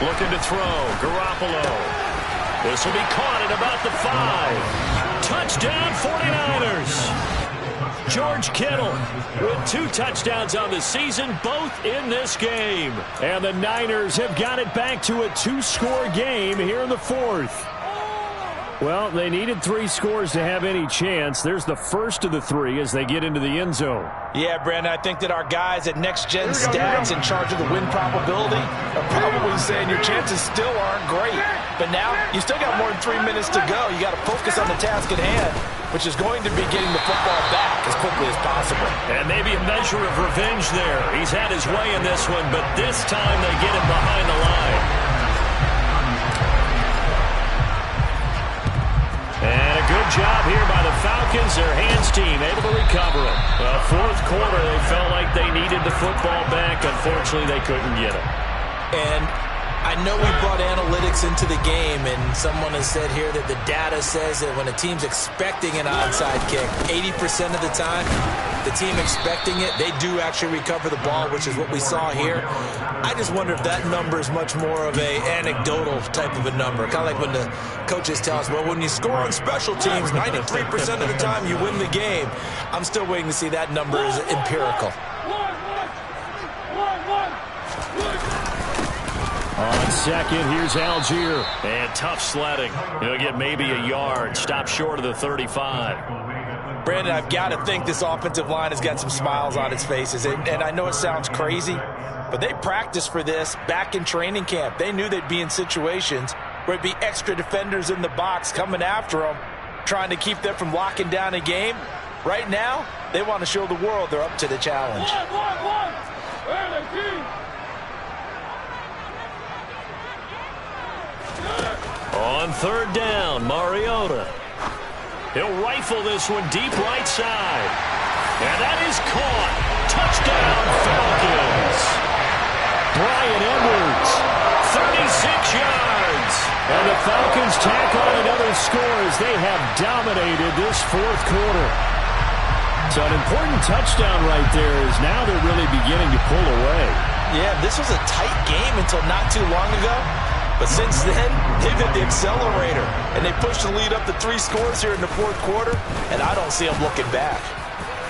[SPEAKER 8] Looking to throw, Garoppolo. This will be caught at about the 5. Touchdown 49ers. George Kittle with 2 touchdowns on the season, both in this game. And the Niners have got it back to a 2-score game here in the 4th. Well, they needed 3 scores to have any chance. There's the first of the 3 as they get into the end zone.
[SPEAKER 6] Yeah, Brandon, I think that our guys at Next Gen Stats in charge of the win probability are probably saying your chances still aren't great. But now you still got more than 3 minutes to go. You got to focus on the task at hand, which is going to be getting the football back as quickly as possible.
[SPEAKER 4] And maybe a measure of revenge there. He's had his way in this one, but this time they get him behind the line. And a good job here by the Falcons, their hands team, able to recover it. Well, fourth quarter, they felt like they needed the football back. Unfortunately, they couldn't get it.
[SPEAKER 6] And I know we brought analytics into the game, and someone has said here that the data says that when a team's expecting an onside kick, 80% of the time, the team expecting it, they do actually recover the ball, which is what we saw here. I just wonder if that number is much more of a anecdotal type of a number. Kind of like when the coaches tell us, well, when you score on special teams, 93% of the time you win the game. I'm still waiting to see that number is empirical.
[SPEAKER 8] On second, here's Algier.
[SPEAKER 4] And tough sledding. He'll get maybe a yard. Stop short of the 35.
[SPEAKER 6] Brandon, I've got to think this offensive line has got some smiles on its faces. And I know it sounds crazy, but they practiced for this back in training camp. They knew they'd be in situations where it'd be extra defenders in the box coming after them, trying to keep them from locking down a game. Right now, they want to show the world they're up to the challenge.
[SPEAKER 4] On third down, Mariota. He'll rifle this one deep right side. And that is caught. Touchdown, Falcons. Brian Edwards, 36 yards. And the Falcons tack on another score as they have dominated this fourth quarter.
[SPEAKER 8] So an important touchdown right there is now they're really beginning to pull away.
[SPEAKER 6] Yeah, this was a tight game until not too long ago. But since then, they've hit the accelerator, and they pushed the lead up to 3 scores here in the fourth quarter, and I don't see them looking back.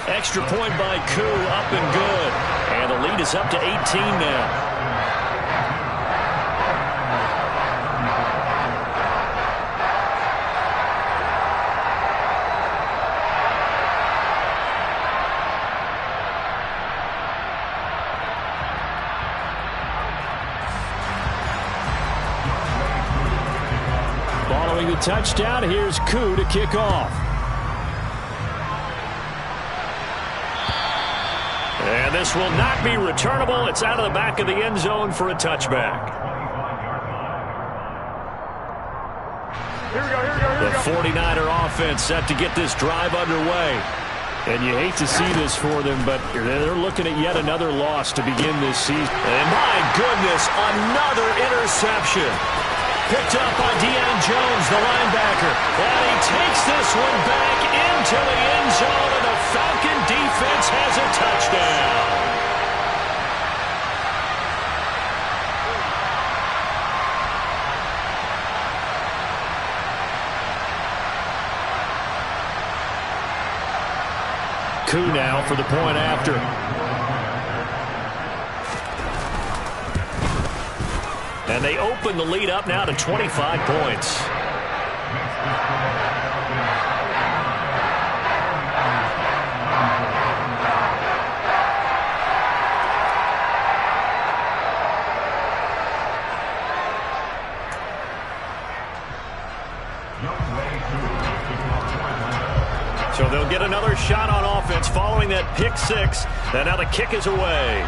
[SPEAKER 4] Extra point by Koo, up and good. And the lead is up to 18 now.
[SPEAKER 8] Following the touchdown, here's Koo to kick off.
[SPEAKER 4] And this will not be returnable. It's out of the back of the end zone for a touchback.
[SPEAKER 5] Here we go.
[SPEAKER 4] The 49er offense set to get this drive underway.
[SPEAKER 8] And you hate to see this for them, but they're looking at yet another loss to begin this season.
[SPEAKER 4] And my goodness, another interception. Picked up by Deion Jones, the linebacker. And he takes this one back into the end zone, and the Falcon defense has a touchdown.
[SPEAKER 8] Koo now for the point after.
[SPEAKER 4] And they open the lead up now to 25 points. So they'll get another shot on offense following that pick six. And now the kick is away.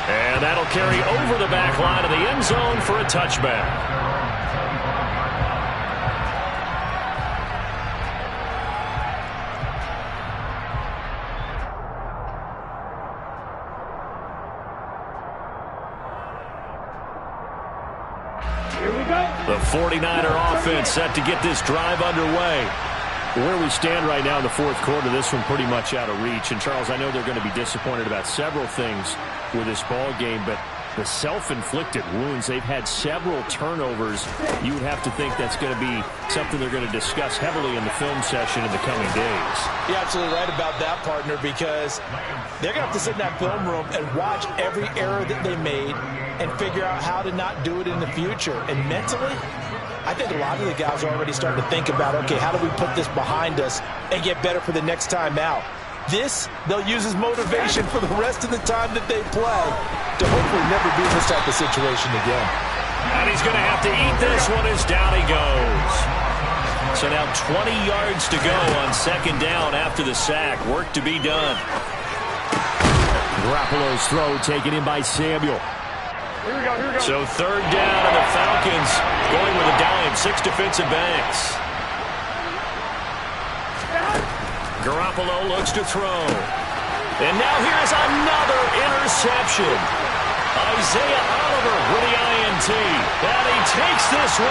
[SPEAKER 4] And that'll carry over the back line of the end zone for a touchback.
[SPEAKER 5] Here we go.
[SPEAKER 4] The 49er offense set to get this drive underway.
[SPEAKER 8] Where we stand right now in the fourth quarter, this one pretty much out of reach. And, Charles, I know they're going to be disappointed about several things with this ball game, but the self-inflicted wounds, they've had several turnovers. You would have to think that's going to be something they're going to discuss heavily in the film session in the coming days.
[SPEAKER 6] You're absolutely right about that, partner, because they're going to have to sit in that film room and watch every error that they made and figure out how to not do it in the future. And mentally, I think a lot of the guys are already starting to think about, okay, how do we put this behind us and get better for the next time out? This, they'll use as motivation for the rest of the time that they play to hopefully never be in this type of situation again.
[SPEAKER 4] And he's going to have to eat this one as down he goes. So now 20 yards to go on second down after the sack. Work to be done.
[SPEAKER 8] Garoppolo's throw taken in by Samuel.
[SPEAKER 5] Here we go.
[SPEAKER 4] So third down, and the Falcons going with a dime. 6 defensive backs. Garoppolo looks to throw. And now here's another interception. Isaiah Oliver with the INT. And he takes this one.